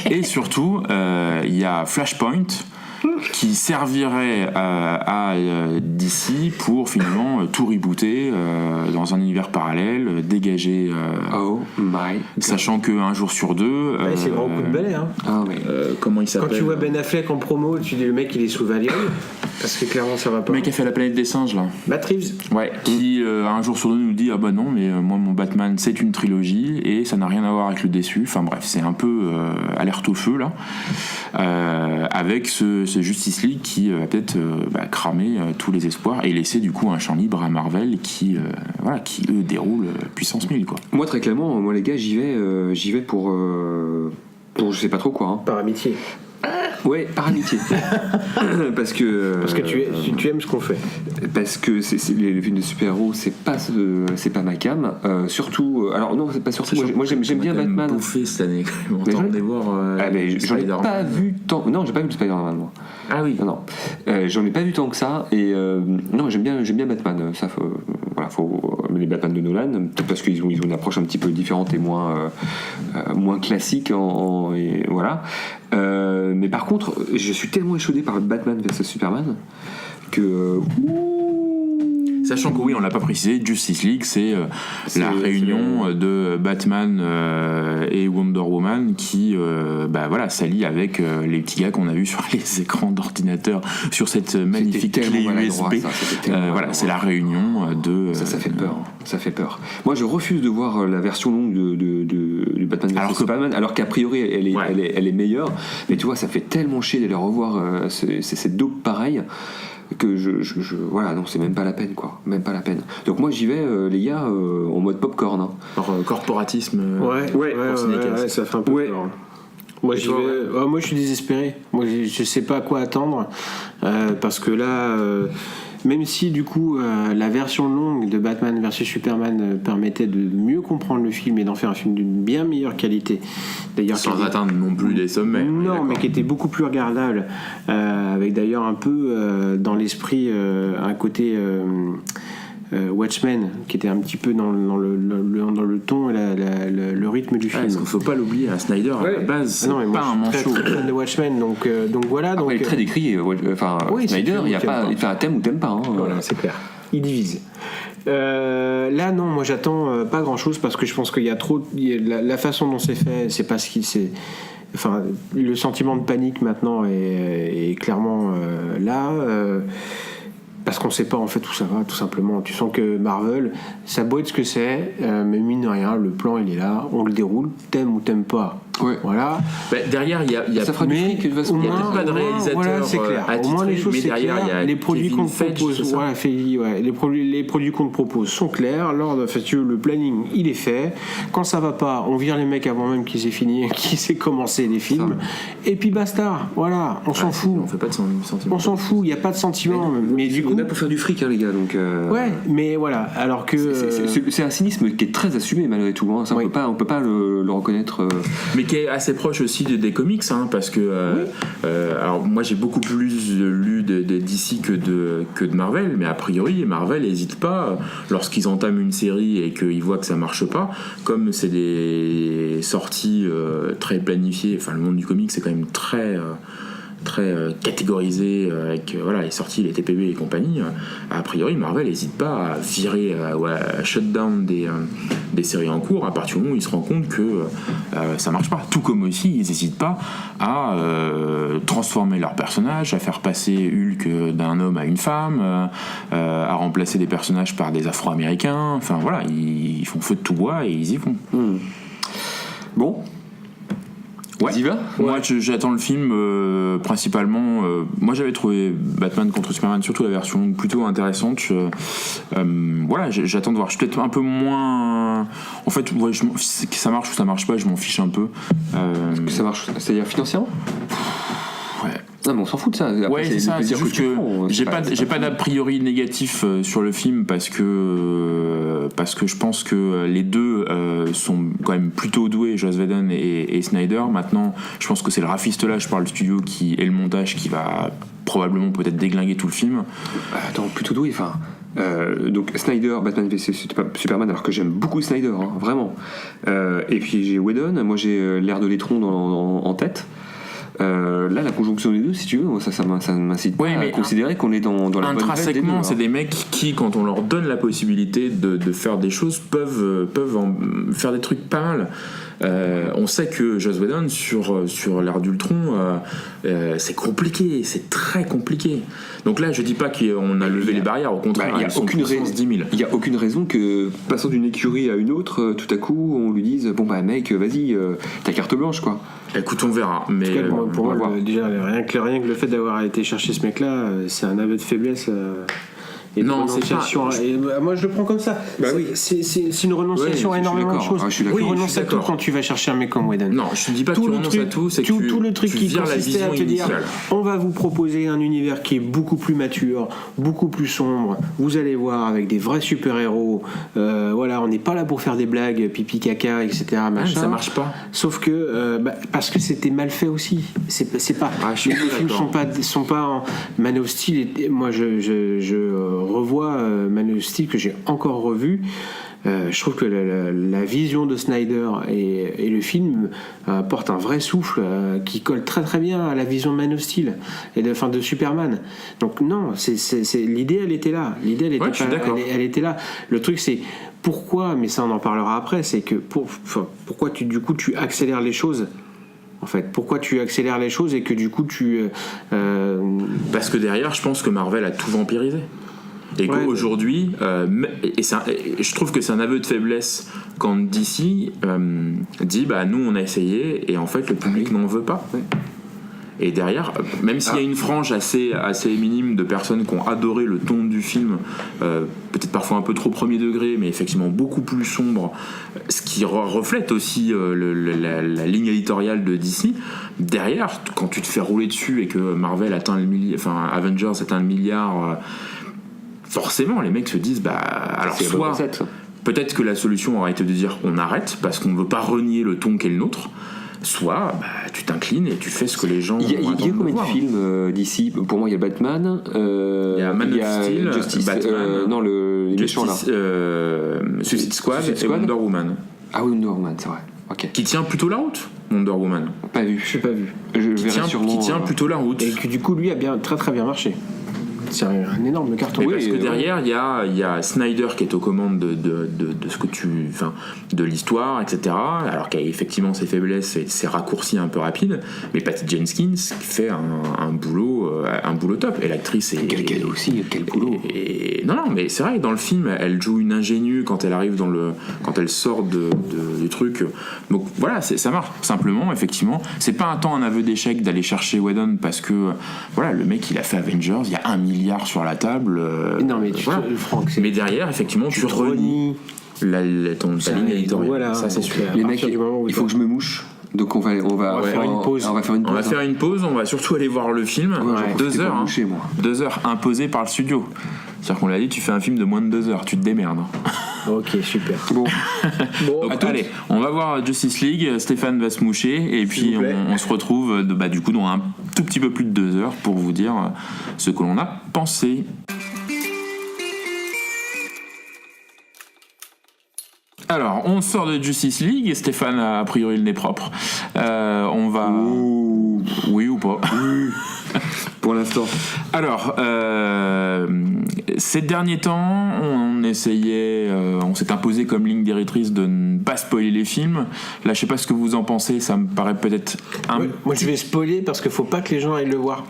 Et surtout il y a Flashpoint qui servirait à DC pour finalement tout rebooter dans un univers parallèle, dégager. Oh my. Sachant qu'un jour sur deux. C'est le grand coup de balai. Hein. Comment il s'appelle? Quand tu vois Ben Affleck en promo, tu dis le mec il est sous Valium. Parce que clairement ça va pas. Le mec qui a fait La Planète des Singes là. Matt Reeves. Ouais, qui un jour sur deux nous dit ah bah non mais moi mon Batman c'est une trilogie et ça n'a rien à voir avec le déçu. Enfin bref, c'est un peu alerte au feu là. Avec ce Justice League qui va peut-être cramer tous les espoirs et laisser du coup un champ libre à Marvel qui eux déroule puissance 1000 quoi. Moi très clairement, moi les gars j'y vais pour je sais pas trop quoi. Hein. Par amitié. Ouais, par amitié. Parce que tu aimes ce qu'on fait. Parce que les films de super-héros, c'est pas ma cam. Surtout, alors non, c'est pas surtout. Moi, j'aime bien Batman. Bouffé cette année quand même. On attendait voir. J'en ai pas vu tant. Non, j'ai pas vu Spider-Man moi. Ah oui. Non. J'en ai pas vu tant que ça. Et non, j'aime bien Batman. Ça, faut les Batman de Nolan, peut-être parce qu'ils ont une approche un petit peu différente et moins classique. Et voilà. Mais par contre, je suis tellement échaudé par Batman vs Superman que. Sachant que oui, on l'a pas précisé, Justice League, c'est la réunion de Batman et Wonder Woman qui s'allie avec les petits gars qu'on a vus sur les écrans d'ordinateur sur cette magnifique clé USB. C'est la réunion de. Ça fait peur. Ça fait peur. Moi, je refuse de voir la version longue du Batman vs Superman, alors qu'a priori, elle est meilleure. Mais tu vois, ça fait tellement chier d'aller revoir ces dopes pareilles. Que non, c'est même pas la peine quoi, même pas la peine. Donc moi j'y vais les gars en mode popcorn. Hein. Alors, corporatisme. Ouais, ça fait un peu peur. Moi j'y vais. Moi je suis désespéré. Moi je sais pas à quoi attendre parce que là. Même si du coup la version longue de Batman vs Superman permettait de mieux comprendre le film et d'en faire un film d'une bien meilleure qualité, d'ailleurs sans atteindre non plus des sommets. Non, mais qui était beaucoup plus regardable, avec d'ailleurs un peu dans l'esprit un côté Watchmen, qui était un petit peu dans le ton et le rythme du film. Parce qu'il faut pas l'oublier, Snyder à la base, c'est pas un manchot. Très fan de Watchmen, donc voilà. Après, il est très décrié. Snyder, il y a pas, il fait un thème ou t'aimes pas. Hein. Voilà, c'est clair. Il divise. Là, non, moi j'attends pas grand chose parce que je pense qu'il y a trop. La façon dont c'est fait, c'est pas ce qu'il c'est. Enfin, le sentiment de panique maintenant est clairement là. Parce qu'on sait pas en fait où ça va, tout simplement. Tu sens que Marvel, ça doit être ce que c'est, mais mine de rien, le plan il est là, on le déroule, t'aimes ou t'aimes pas. Ouais. Voilà. Derrière, il y a ça fera du fric, de toute façon. Il n'y a peut-être pas de réalisateur. Voilà, c'est clair. Au moins les choses mais c'est derrière, clair. Il y a les produits qu'on te propose, les produits qu'on te propose sont clairs. Le planning, il est fait. Quand ça va pas, on vire les mecs avant même qu'ils aient fini, qu'ils aient commencé les films. Et puis basta. Voilà, on s'en fout. On fait pas de sentiment. On s'en fout. Il y a pas de sentiment. Mais du coup, on a pour faire du fric, hein, les gars. Donc. Ouais, mais voilà. Alors que c'est un cynisme qui est très assumé malgré tout. Hein. Ça, on peut pas le reconnaître. Mais qui est assez proche aussi des comics, hein, parce que alors moi j'ai beaucoup plus lu de DC que de Marvel, mais a priori Marvel n'hésite pas lorsqu'ils entament une série et qu'ils voient que ça marche pas, comme c'est des sorties très planifiées. Enfin, le monde du comics c'est quand même très catégorisé avec les sorties, les TPB et compagnie. A priori Marvel n'hésite pas à virer à shutdown des séries en cours à partir du moment où ils se rendent compte que ça marche pas, tout comme aussi ils n'hésitent pas à transformer leurs personnages, à faire passer Hulk d'un homme à une femme, à remplacer des personnages par des Afro-Américains. Enfin voilà, ils font feu de tout bois et ils y vont. Bon. Ouais. Moi j'attends le film principalement. Moi j'avais trouvé Batman contre Superman, surtout la version plutôt intéressante. J'attends de voir. Je suis peut-être un peu moins. En fait, que ça marche ou ça marche pas, je m'en fiche un peu. Que ça marche, c'est-à-dire financièrement. Ouais. Non mais on s'en fout de ça. Après, c'est ça. C'est juste que j'ai pas d'a priori négatif sur le film parce que je pense que les deux sont quand même plutôt doués, Joss Whedon et Snyder. Maintenant, je pense que c'est le rafistolage par le studio et le montage qui va probablement peut-être déglinguer tout le film. Attends, plutôt doué, enfin. Donc Snyder, Batman vs Superman, alors que j'aime beaucoup Snyder, hein, vraiment. Et puis j'ai Whedon, moi j'ai l'air de l'étron en tête. Là, la conjonction des deux, si tu veux, moi, ça m'incite pas à considérer qu'on est dans la bonne veine des deux. Intrinsèquement, c'est des mecs qui, quand on leur donne la possibilité de faire des choses, peuvent faire des trucs pas mal. On sait que Joss Whedon sur l'ère d'Ultron, c'est compliqué, c'est très compliqué. Donc là, je dis pas qu'on a levé les barrières, au contraire, il y a aucune raison. 10 000. Il y a aucune raison que, passant d'une écurie à une autre, tout à coup, on lui dise bon bah mec, vas-y, t'as carte blanche quoi. Écoute, on verra. Mais pour moi, déjà rien que le fait d'avoir été chercher ce mec-là, c'est un aveu de faiblesse. Et non, c'est pas. Moi, je le prends comme ça. Bah oui. C'est une renonciation à énormément de choses. Tu renonces à tout quand tu vas chercher un mec comme Whedon. Non, je ne dis pas que tu renonces à tout, c'est que tout le truc qui consistait à te dire on va vous proposer un univers qui est beaucoup plus mature, beaucoup plus sombre. Vous allez voir avec des vrais super-héros. Voilà, on n'est pas là pour faire des blagues, pipi, caca, etc. Machin. Ça marche pas. Sauf que parce que c'était mal fait aussi. C'est pas. Les films sont pas en Man of Steel. Moi, je revois Man of Steel que j'ai encore revu. Je trouve que la vision de Snyder et le film portent un vrai souffle qui colle très très bien à la vision de Man of Steel et de Superman. Donc non, l'idée elle était là. L'idée elle était là. Le truc c'est pourquoi, mais ça on en parlera après, c'est que pourquoi tu accélères les choses. En fait, pourquoi tu accélères les choses et que du coup parce que derrière, je pense que Marvel a tout vampirisé. Et qu'aujourd'hui, je trouve que c'est un aveu de faiblesse quand DC dit bah nous on a essayé et en fait le public n'en veut pas. Et derrière, même s'il y a une frange assez minime de personnes qui ont adoré le ton du film, peut-être parfois un peu trop premier degré, mais effectivement beaucoup plus sombre, ce qui reflète aussi la ligne éditoriale de DC. Derrière, quand tu te fais rouler dessus et que Marvel atteint Avengers atteint le milliard, forcément les mecs se disent bah alors soit peut-être que la solution aurait été de dire on arrête parce qu'on ne veut pas renier le ton qu'est le nôtre. Soit tu t'inclines et tu fais ce que les gens. Il y a combien de films d'ici? Pour moi, il y a Batman, il y a Man of Steel, Justice, Batman, les méchants là, Suicide Squad et Wonder Woman. Ah oui, Wonder Woman, c'est vrai. Okay. Qui tient plutôt la route, Wonder Woman. Pas vu. Je n'ai pas vu. Qui tient plutôt la route. Et qui du coup lui a très très bien marché. C'est un énorme carton. Oui, parce que derrière il y a Snyder qui est aux commandes de ce que de l'histoire, etc. Alors qu'il y a effectivement ses faiblesses et ses raccourcis un peu rapides, mais Patty Jenkins qui fait un boulot top. Et l'actrice est quel aussi, quel boulot. Non, mais c'est vrai, dans le film, elle joue une ingénue quand elle arrive quand elle sort du truc. Donc voilà, ça marche. Simplement, effectivement, c'est pas un aveu d'échec d'aller chercher Whedon parce que voilà, le mec il a fait Avengers, il y a 1 milliard sur la table. Non mais Franck, mais derrière, effectivement, tu renies ta ligne éditoriale. Voilà, ça c'est sûr. Les mecs, il faut que je me mouche. Donc on va faire une pause. On va surtout aller voir le film. 2 heures. 2 heures imposées par le studio. C'est-à-dire qu'on l'a dit, tu fais un film de moins de 2 heures, tu te démerdes. Ok, super. Bon. Donc, allez, on va voir Justice League. Stéphane va se moucher et puis on se retrouve du coup dans un tout petit peu plus de 2 heures pour vous dire ce que l'on a pensé. Alors, on sort de Justice League et Stéphane a priori le nez propre. On va... Oui ou pas? Pour l'instant. Alors, ces derniers temps, on s'est imposé comme ligne directrice de ne pas spoiler les films. Là, je sais pas ce que vous en pensez, ça me paraît peut-être moi, je vais spoiler parce qu'il faut pas que les gens aillent le voir.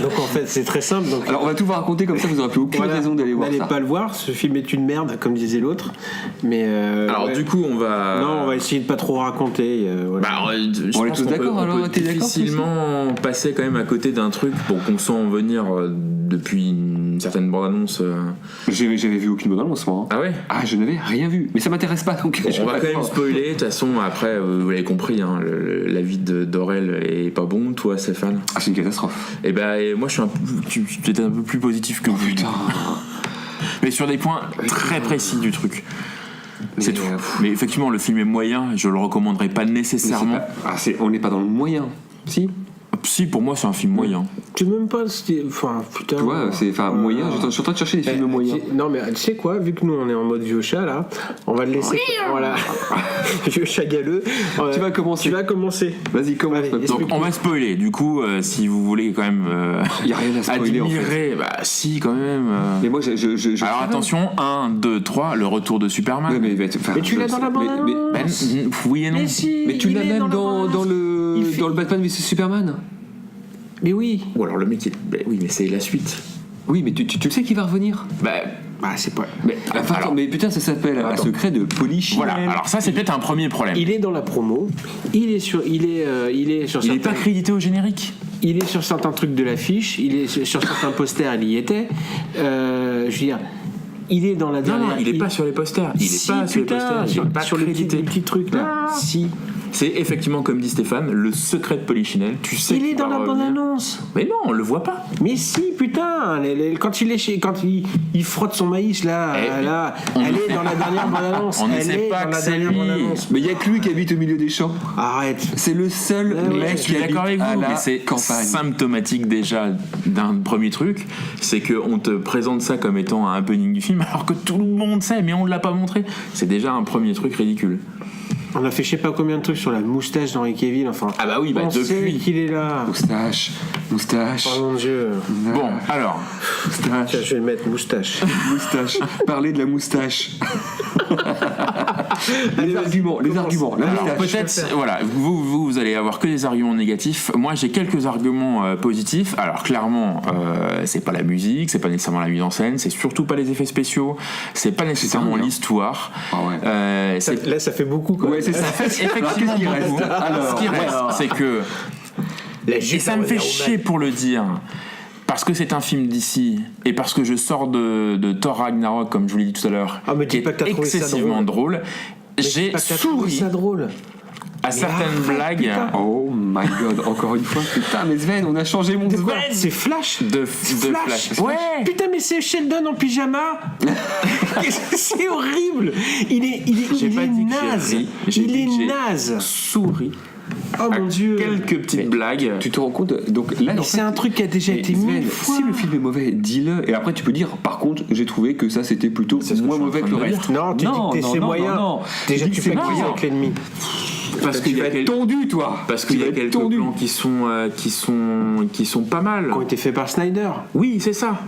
Donc, en fait, c'est très simple. Donc, alors, on va tout vous raconter comme ça, vous n'aurez plus aucune raison d'aller voir ça. N'allez pas le voir, ce film est une merde, comme disait l'autre. Mais du coup, on va essayer de pas trop raconter. Je pense qu'on peut difficilement passer quand même à côté d'un truc qu'on sent en venir depuis une certaine bande-annonce. J'avais vu aucune bande-annonce, moi. Ah ouais? Ah, je n'avais rien vu. Mais ça m'intéresse pas, donc... on va quand même spoiler. De toute façon, après, vous l'avez compris, la vie d'Aurel est pas bon. Toi, Stéphane? Ah, c'est une catastrophe. Et moi, tu étais un peu plus positif que vous. Putain. Mais sur des points très précis du truc. C'est tout. Mais effectivement, le film est moyen. Je le recommanderais pas nécessairement. On n'est pas dans le moyen. Si? Si, pour moi, c'est un film moyen. Tu même pas. Enfin, putain. Tu vois, c'est moyen. Je suis en train de chercher des films moyens. Non, mais tu sais quoi, vu que nous on est en mode vieux chat là, on va le laisser. Voilà. Vieux chat galeux. Tu vas commencer. Vas-y, commence. Allez, maintenant. Donc, on va spoiler. Du coup, si vous voulez quand même Il n'y a rien à spoiler en fait. admirer, bah si, quand même. Mais moi, Alors attention, 1, 2, 3, le retour de Superman. Ouais, mais tu l'as dans la bande annonce. Oui et non. Mais si, Mais tu il l'as est même dans dans le Batman vs Superman. Mais oui. Ou alors le mec, oui, mais c'est la suite. Oui, mais tu le sais qu'il va revenir. Bah, c'est pas. Mais, mais putain, ça s'appelle Un secret de Polichinelle. Voilà, alors ça, c'est peut-être un premier problème. Il est dans la promo. Il est sur Il n'est pas crédité au générique. Il est sur certains trucs de l'affiche. Il est sur certains posters. Il y était. Je veux dire. Il est dans la dernière. Non, il est pas sur les posters. Il est pas sur les posters. Il est pas sur crédité. les petits trucs là. Si. C'est effectivement, comme dit Stéphane, le secret de Polichinelle. Tu sais Il est qu'il dans va la revenir. bande-annonce. Mais non, on le voit pas. Mais si, putain. Quand il frotte son maïs là, on elle ne est sait dans la dernière bande-annonce. On ne Elle sait est pas dans que la c'est dernière lui. bande-annonce. Mais il y a que lui qui habite au milieu des champs. Arrête. C'est le seul Ouais, mec Je suis qui d'accord avec habite à vous, la mais c'est campagne. symptomatique déjà d'un premier truc, c'est qu'on te présente ça comme étant un happening du film, alors que tout le monde sait, mais on ne l'a pas montré. C'est déjà un premier truc ridicule. On a fait je sais pas combien de trucs sur la moustache d'Henry Cavill. Enfin. Ah bah oui, bah on depuis. sait qu'il est là. Moustache. Oh mon Dieu. Bon, alors, Tiens, je vais le mettre moustache. Moustache. Parler de la moustache. les arguments. La alors moustache. peut-être, voilà, vous allez avoir que des arguments négatifs. Moi, j'ai quelques arguments positifs. Alors clairement, c'est pas la musique, c'est pas nécessairement la mise en scène, c'est surtout pas les effets spéciaux, c'est pas nécessairement dingue, hein. l'histoire. Ah ouais. Là, ça fait beaucoup quoi. Ouais, c'est ça. Effectivement, Qu'est-ce qui reste beaucoup. Alors, Ce qui reste, c'est que et ça me fait chier pour le dire, parce que c'est un film d'ici et parce que je sors de Thor Ragnarok, comme je vous l'ai dit tout à l'heure, Ah, mais dis qui pas est que t'as trouvé ça excessivement drôle. J'ai souri ça drôle. à certaines arrête, blagues putain. Oh my god, encore une fois, putain, mais Sven, on a changé mon Quoi C'est Flash. de Flash. Ouais. Putain, mais c'est Sheldon en pyjama. C'est horrible. Il est J'ai pas dit que j'ai naze. ri, j'ai Il dit que j'ai est naze. Souris Oh à mon Dieu. quelques petites blagues. Tu te rends compte donc là Mais en c'est fait, un truc qui a déjà mais été Sven, mille fois. si le film est mauvais, dis-le et après tu peux dire par contre j'ai trouvé que ça c'était plutôt C'est ce que moins je suis en mauvais train que le de reste. Non, tu dis que c'est moyen. non. Déjà, Je dis tu que c'est fais moyen. avec l'ennemi. Parce Tu qu'il y vas a être quelques tendu toi. parce qu'il y a Tu vas être quelques tendu. plans qui sont pas mal. Qui ont été faits par Snyder. Oui, c'est ça.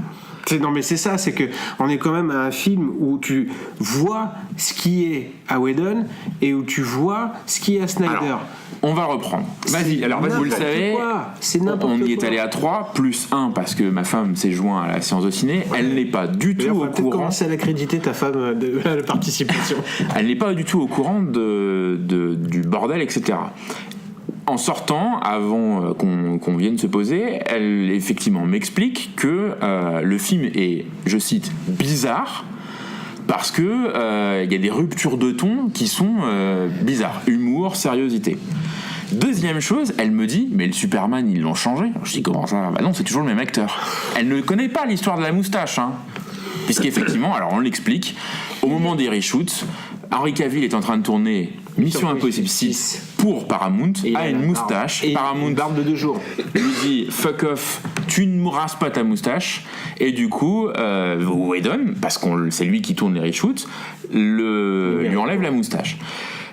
Non mais c'est ça, c'est que on est quand même à un film où tu vois ce qui est à Whedon et où tu vois ce qui est à Snyder. Alors, on va reprendre. Vas-y, alors vas-y. Vous le N'importe savez, quoi. C'est n'importe on y est quoi. allé à 3, plus 1 parce que ma femme s'est jointe à la séance de ciné. Elle n'est pas du tout D'ailleurs, on au va peut-être courant. commencer à l'accréditer ta femme de la participation. Elle n'est pas du tout au courant du bordel, etc. En sortant, avant qu'on vienne se poser, elle effectivement m'explique que le film est, je cite, bizarre, parce que il y a des ruptures de ton qui sont bizarres. Humour, sériosité. Deuxième chose, elle me dit, mais le Superman, ils l'ont changé. Je dis, comment ça ? Bah non, c'est toujours le même acteur. Elle ne connaît pas l'histoire de la moustache, hein. Puisqu'effectivement, alors on l'explique, au moment des reshoots, Henry Cavill est en train de tourner Mission Impossible 6 pour Paramount, Et a il une la moustache. barbe. Et Paramount une barbe de 2 jours. lui dit fuck off, tu ne me rases pas ta moustache. Et du coup, Whedon, parce que c'est lui qui tourne les reshoots, lui enlève la moustache.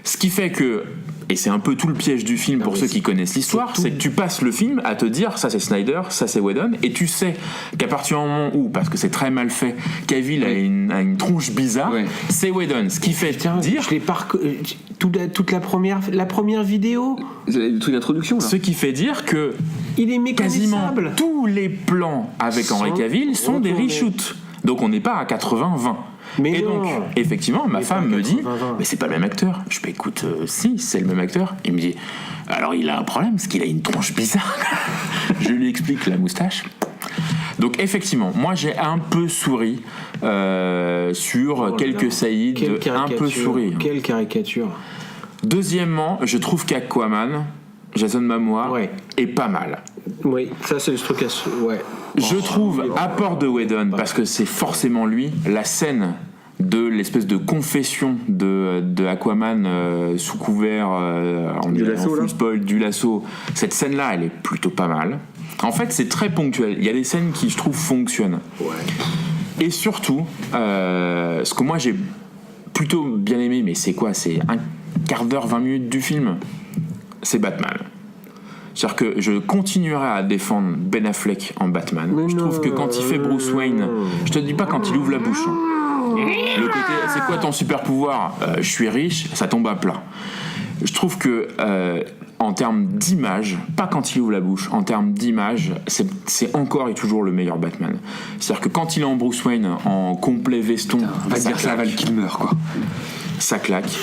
Ce qui fait que, et c'est un peu tout le piège du film pour ceux qui connaissent l'histoire, c'est que tu passes le film à te dire ça c'est Snyder, ça c'est Whedon, et tu sais qu'à partir du moment où, parce que c'est très mal fait, Cavill a une tronche bizarre, Ouais. c'est Whedon. Ce qui fait dire, Je l'ai pas toute la première vidéo. Le truc d'introduction là. ce qui fait dire que Il est quasiment méconnaissable. tous les plans avec Henry Cavill sont des retournés. reshoots. Donc on n'est pas à 80-20. Mais et non. donc, effectivement, ma Mais femme pas me dit 80-20. mais c'est pas le même acteur. Je fais écoute, si, c'est le même acteur. Il me dit alors il a un problème, parce qu'il a une tronche bizarre. Je lui explique la moustache. Donc effectivement, moi j'ai un peu souri sur quelques saillies un peu souri. Quelle caricature. Deuxièmement, je trouve qu'Aquaman, Jason Momoa, Ouais. est pas mal. Oui, ça c'est le truc ouais. Je trouve, apport de Whedon, parce que c'est forcément lui, la scène de l'espèce de confession de Aquaman sous couvert Du lasso, en là. full spoil du lasso. Cette scène-là, elle est plutôt pas mal. En fait, c'est très ponctuel. Il y a des scènes qui, je trouve, fonctionnent. Et surtout, ce que moi j'ai plutôt bien aimé, mais c'est quoi ? C'est un quart d'heure, 20 minutes du film. C'est Batman. C'est-à-dire que je continuerai à défendre Ben Affleck en Batman. Je trouve que quand il fait Bruce Wayne, je te dis pas quand il ouvre la bouche. Hein. Le côté, c'est quoi ton super pouvoir ? Je suis riche, ça tombe à plat. Je trouve que en termes d'image, pas quand il ouvre la bouche, en termes d'image, c'est encore et toujours le meilleur Batman. C'est-à-dire que quand il est en Bruce Wayne, en complet veston, On va dire ça à Val Kilmer, quoi. ça claque.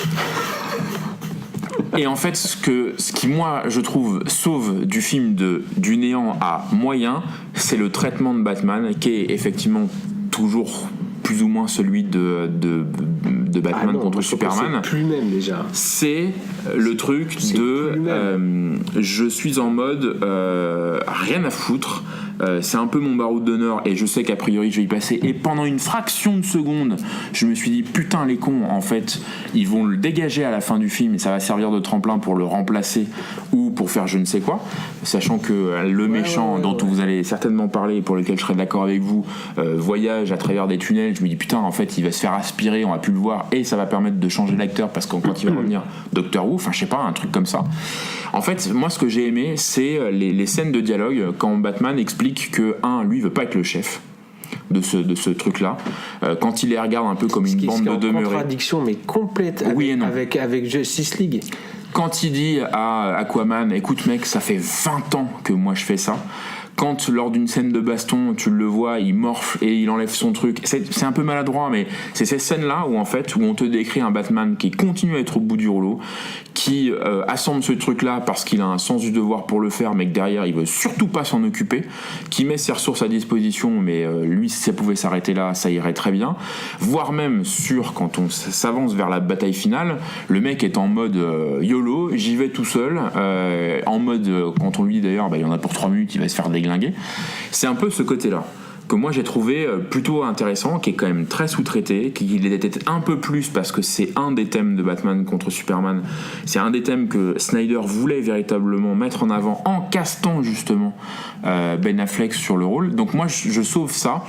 Et en fait, ce qui moi je trouve sauve du film du néant à moyen, c'est le traitement de Batman qui est effectivement toujours plus ou moins celui de Batman contre Superman. C'est plus même déjà. C'est le truc de je suis en mode rien à foutre. C'est un peu mon baroud d'honneur et je sais qu'a priori je vais y passer. Et pendant une fraction de seconde, je me suis dit putain les cons, en fait, ils vont le dégager à la fin du film et ça va servir de tremplin pour le remplacer ou pour faire je ne sais quoi. Sachant que le méchant dont vous allez certainement parler et pour lequel je serai d'accord avec vous, voyage à travers des tunnels. Je me dis putain, en fait, il va se faire aspirer, on va plus le voir et ça va permettre de changer l'acteur parce que quand il va revenir Doctor Who, enfin je sais pas, un truc comme ça. En fait, moi ce que j'ai aimé, c'est les scènes de dialogue quand Batman explique que lui il veut pas être le chef de ce truc là quand il les regarde un peu comme une bande de demeurés, contradiction mais complète avec Justice League. quand il dit à Aquaman écoute mec, ça fait 20 ans que moi je fais ça, quand lors d'une scène de baston tu le vois, il morfle et il enlève son truc, c'est un peu maladroit, mais c'est ces scènes là où on te décrit un Batman qui continue à être au bout du rouleau, qui assemble ce truc là parce qu'il a un sens du devoir pour le faire mais que derrière il veut surtout pas s'en occuper, qui met ses ressources à disposition mais lui si ça pouvait s'arrêter là ça irait très bien, voire même quand on s'avance vers la bataille finale, le mec est en mode YOLO, j'y vais tout seul, en mode quand on lui dit d'ailleurs il y en a pour 3 minutes, il va se faire déglinguer. C'est un peu ce côté là que moi j'ai trouvé plutôt intéressant, qui est quand même très sous-traité, qui l'était un peu plus parce que c'est un des thèmes de Batman contre Superman, c'est un des thèmes que Snyder voulait véritablement mettre en avant en castant justement Ben Affleck sur le rôle. Donc moi je sauve ça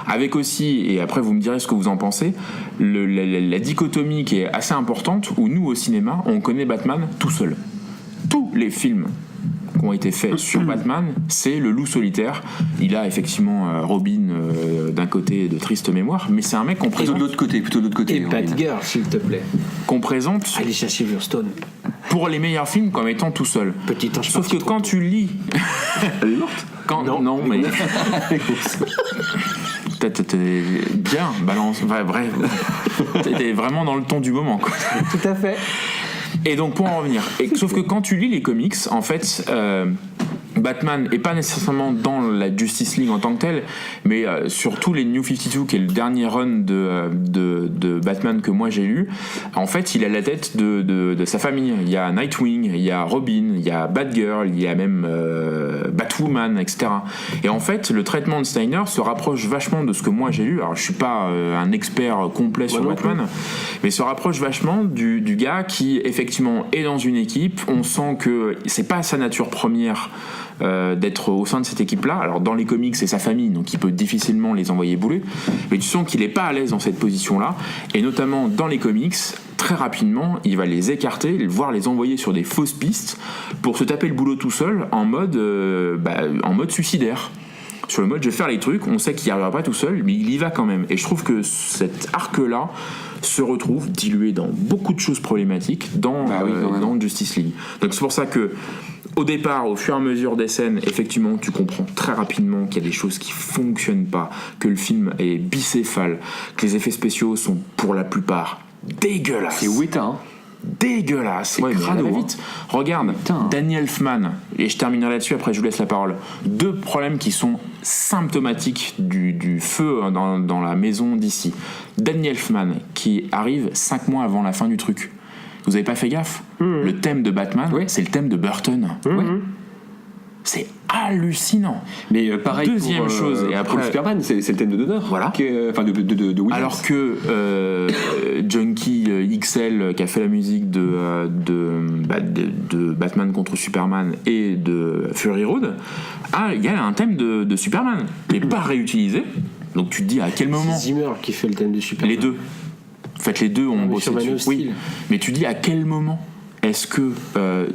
avec aussi, et après vous me direz ce que vous en pensez, la dichotomie qui est assez importante où nous au cinéma on connaît Batman tout seul. Tous les films qui ont été faits sur Batman, c'est le loup solitaire. Il a effectivement Robin d'un côté de triste mémoire, mais c'est un mec qu'on présente Plutôt de l'autre côté. Et Batgirl, s'il te plaît. qu'on présente Alicia Silverstone. pour les meilleurs films comme étant tout seul. Petit ange Sauf que parti trop quand tôt. tu lis, Elle est morte. non mais t'es bien balance, bref, t'es vraiment dans le ton du moment quoi. Tout à fait. Et donc pour en revenir, sauf que quand tu lis les comics, en fait, Batman est pas nécessairement dans la Justice League en tant que telle, mais surtout les New 52, qui est le dernier run de Batman que moi j'ai lu, en fait il est à la tête de sa famille. Il y a Nightwing, il y a Robin, il y a Batgirl, il y a même Batwoman, etc. Et en fait le traitement de Snyder se rapproche vachement de ce que moi j'ai lu. Alors je suis pas un expert complet sur Batman, mais se rapproche vachement du gars qui effectivement est dans une équipe. On sent que c'est pas sa nature première d'être au sein de cette équipe-là. Alors dans les comics c'est sa famille, donc il peut difficilement les envoyer bouler, mais tu sens qu'il est pas à l'aise dans cette position-là, et notamment dans les comics, très rapidement il va les écarter, voire les envoyer sur des fausses pistes pour se taper le boulot tout seul en mode suicidaire. Sur le mode je vais faire les trucs, on sait qu'il n'y arrivera pas tout seul, mais il y va quand même. Et je trouve que cet arc-là se retrouve dilué dans beaucoup de choses problématiques dans Justice League. Donc c'est pour ça que au départ, au fur et à mesure des scènes, effectivement, tu comprends très rapidement qu'il y a des choses qui fonctionnent pas, que le film est bicéphale, que les effets spéciaux sont pour la plupart dégueulasses. C'est Weta, hein. Dégueulasse, Ouais, crado, mais vite. Regarde, Putain. Danny Elfman, et je terminerai là-dessus, après je vous laisse la parole. 2 problèmes qui sont symptomatiques du feu dans la maison d'ici. Danny Elfman, qui arrive 5 mois avant la fin du truc. Vous avez pas fait gaffe ? Le thème de Batman, c'est le thème de Burton. C'est hallucinant. Mais pareil. Deuxième chose, et après pour Superman, c'est le thème de Donner. Voilà. Enfin de Williams. Alors que Junkie XL, qui a fait la musique de Batman contre Superman et de Fury Road, il y a un thème de Superman qui n'est pas réutilisé. Donc tu te dis à quel moment. C'est Zimmer qui fait le thème de Superman. Les deux. En fait, les deux ont bossé dessus. Oui. Mais tu dis à quel moment est-ce que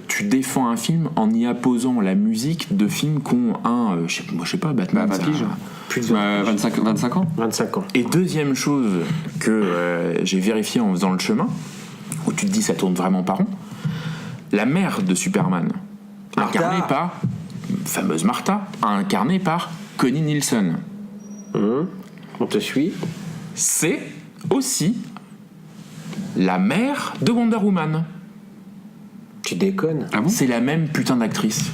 tu défends un film en y apposant la musique de films qui ont je sais pas, Batman. 20 piges. Plus de 25 ans. 25 ans. Et deuxième chose que j'ai vérifié en faisant le chemin, où tu te dis ça tourne vraiment pas rond, la mère de Superman, incarnée par fameuse Martha, incarnée par Connie Nielsen. On te suit. C'est aussi la mère de Wonder Woman. Tu déconnes. Ah bon ? C'est la même putain d'actrice.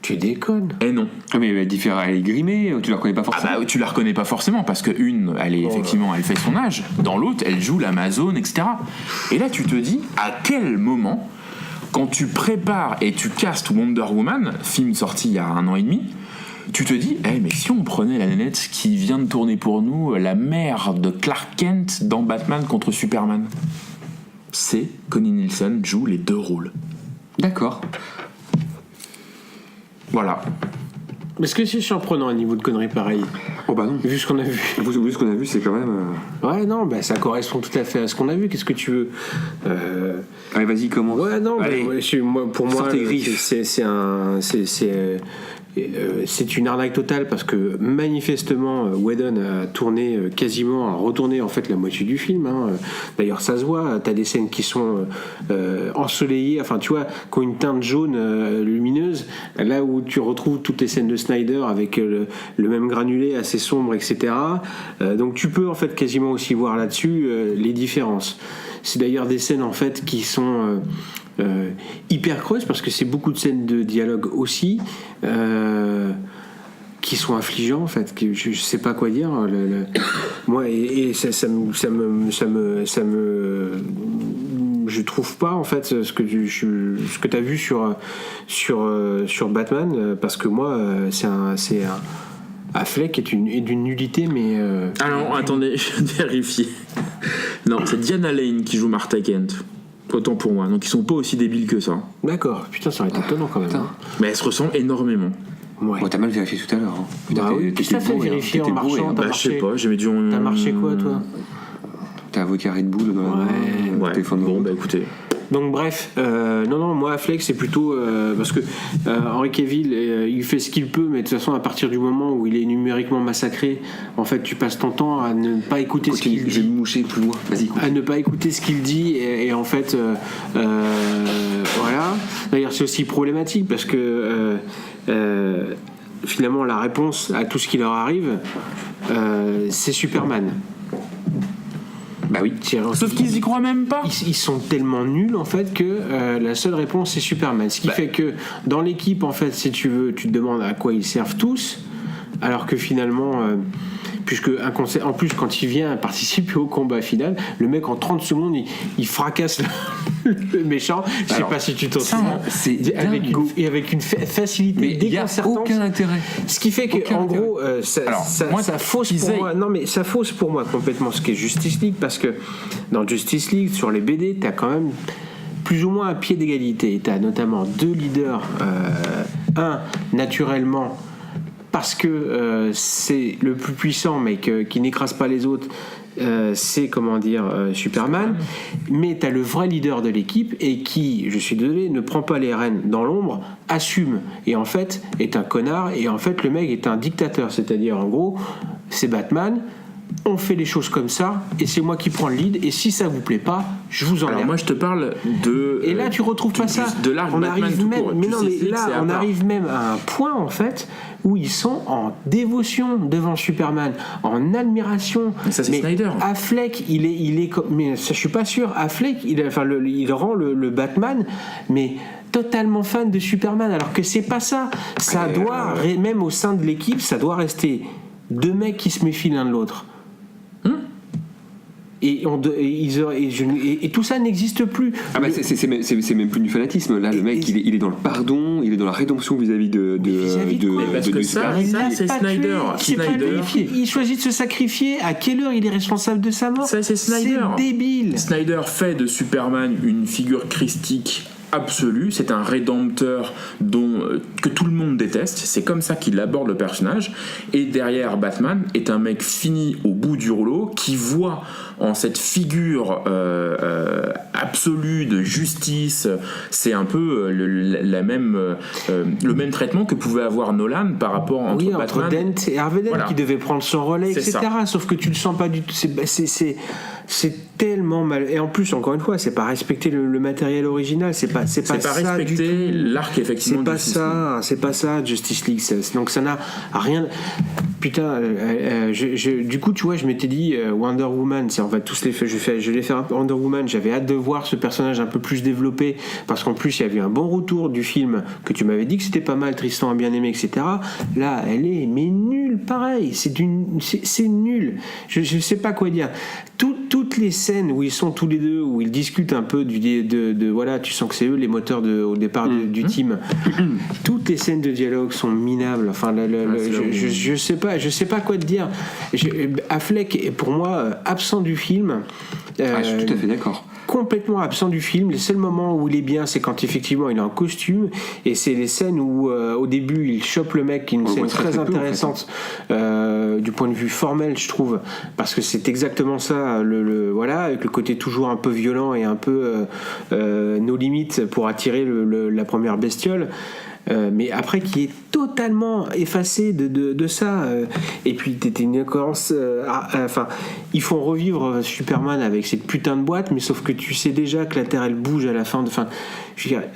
Tu déconnes. Eh non. Ah mais elle est grimée, tu la reconnais pas Ah forcément. bah tu la reconnais pas forcément parce que une, elle est effectivement, elle fait son âge. Dans l'autre, elle joue l'Amazone, etc. Et là, tu te dis à quel moment, quand tu prépares et tu castes Wonder Woman, film sorti il y a 1 an et demi, tu te dis, mais si on prenait la nénette qui vient de tourner pour nous, la mère de Clark Kent dans Batman contre Superman. C'est Connie Nielsen joue les 2 rôles. D'accord. Voilà. Est-ce que c'est surprenant à niveau de conneries pareil ? Oh bah non. Vu ce qu'on a vu. Vu ce qu'on a vu, c'est quand même. Ouais, non, bah ça correspond tout à fait à ce qu'on a vu. Qu'est-ce que tu veux ? Allez, vas-y, commence. Ouais, non, Allez, pour moi, sors tes griffes. c'est une arnaque totale parce que manifestement Whedon a tourné quasiment, a retourné en fait la moitié du film. D'ailleurs, ça se voit. T'as des scènes qui sont ensoleillées, enfin tu vois, qui ont une teinte jaune lumineuse. Là où tu retrouves toutes les scènes de Snyder avec le même granulé assez sombre, etc. Donc tu peux en fait quasiment aussi voir là-dessus les différences. C'est d'ailleurs des scènes en fait qui sont hyper creuses parce que c'est beaucoup de scènes de dialogue aussi qui sont affligeants en fait, que je sais pas quoi dire. Moi et ça me je trouve pas en fait ce que t'as vu sur Batman parce que moi c'est un Affleck est d'une nullité, mais. Alors, attendez, je vais vérifier. Non, c'est Diana Lane qui joue Martha Kent. Autant pour moi. Donc, ils sont pas aussi débiles que ça. D'accord, putain, ça aurait été étonnant quand même. Mais elles se ressemblent énormément. Ouais. Bon, t'as mal vérifié tout à l'heure. Bah oui, qu'est-ce que t'as fait vérifier en marchant ? Je sais pas, j'ai mis du. T'as marché quoi, toi ? T'as avocat Red Bull dans Ouais. téléphone. Bon, bah écoutez. Donc bref, non, moi Affleck c'est plutôt parce que Henry Cavill il fait ce qu'il peut, mais de toute façon à partir du moment où il est numériquement massacré, en fait tu passes ton temps à ne pas écouter ce qu'il dit. Je vais me moucher plus loin. Vas-y. À ne pas écouter ce qu'il dit et en fait voilà. D'ailleurs c'est aussi problématique parce que finalement la réponse à tout ce qui leur arrive c'est Superman. Bah oui. Sauf qu'ils y croient même pas. Ils sont tellement nuls en fait que la seule réponse c'est Superman. Ce qui fait que dans l'équipe en fait, si tu veux, tu te demandes à quoi ils servent tous, alors que finalement, puisque en plus quand il vient participer au combat final, le mec en 30 secondes il fracasse le méchant. Je sais pas si tu t'en souviens. Avec une facilité déconcertante. Aucun intérêt. Ce qui fait que en gros, ça fausse pour moi. Non mais ça fausse pour moi complètement ce qu'est Justice League parce que dans Justice League sur les BD, t'as quand même plus ou moins un pied d'égalité. T'as notamment 2 leaders, un naturellement parce que c'est le plus puissant mais qui n'écrase pas les autres. C'est Superman, mais t'as le vrai leader de l'équipe et qui, je suis désolé, ne prend pas les rênes dans l'ombre, assume et en fait est un connard et en fait le mec est un dictateur, c'est-à-dire en gros c'est Batman, on fait les choses comme ça et c'est moi qui prends le lead et si ça vous plaît pas je vous emmerde. Alors moi je te parle de et là tu retrouves pas ça de l'arc on Batman arrive tout même court. mais non mais là on arrive même à un point en fait où ils sont en dévotion devant Superman, en admiration. Mais ça c'est Snyder. Affleck il est mais ça je suis pas sûr. Affleck il rend le Batman mais totalement fan de Superman alors que c'est pas ça. Ça doit même au sein de l'équipe ça doit rester 2 mecs qui se méfient l'un de l'autre. Et tout ça n'existe plus. Ah bah c'est même plus du fanatisme. Là, le mec, il est dans le pardon, il est dans la rédemption vis-à-vis de parce que ça, c'est Snyder. Il choisit de se sacrifier. À quelle heure il est responsable de sa mort? Ça, c'est Snyder. C'est débile. Snyder fait de Superman une figure christique absolue, c'est un rédempteur que tout le monde déteste, c'est comme ça qu'il aborde le personnage, et derrière Batman est un mec fini au bout du rouleau qui voit en cette figure absolue de justice, c'est un peu le même traitement que pouvait avoir Nolan par rapport entre Batman Dent et Harvey Dent qui devait prendre son relais, etc. Sauf que tu le sens pas du tout, c'est tellement mal, et en plus encore une fois c'est pas respecter le matériel original, c'est pas ça respecter l'arc effectivement, c'est pas ça Justice League, donc ça n'a rien. Putain, du coup tu vois, je m'étais dit Wonder Woman, c'est en fait tous les faits, je l'ai fait un peu Wonder Woman, j'avais hâte de voir ce personnage un peu plus développé parce qu'en plus il y avait un bon retour du film, que tu m'avais dit que c'était pas mal, Tristan a bien aimé, etc. Là elle est mais nulle, pareil, c'est nul, je sais pas quoi dire. Toutes les scènes où ils sont tous les deux, où ils discutent un peu voilà, tu sens que c'est eux les moteurs au départ du team. Toutes les scènes de dialogue sont minables. Enfin, je sais pas quoi te dire. Affleck est pour moi absent du film. Je suis tout à fait d'accord. Complètement absent du film. Les seuls moments où il est bien, c'est quand effectivement il est en costume, et c'est les scènes où au début il chope le mec, qui est une scène très intéressante du point de vue formel, je trouve, parce que c'est exactement ça, voilà, avec le côté toujours un peu violent et un peu nos limites pour attirer la première bestiole. Mais après qui est totalement effacé de ça, et puis t'étais une incohérence, enfin ils font revivre Superman avec cette putain de boîte, mais sauf que tu sais déjà que la Terre elle bouge à la fin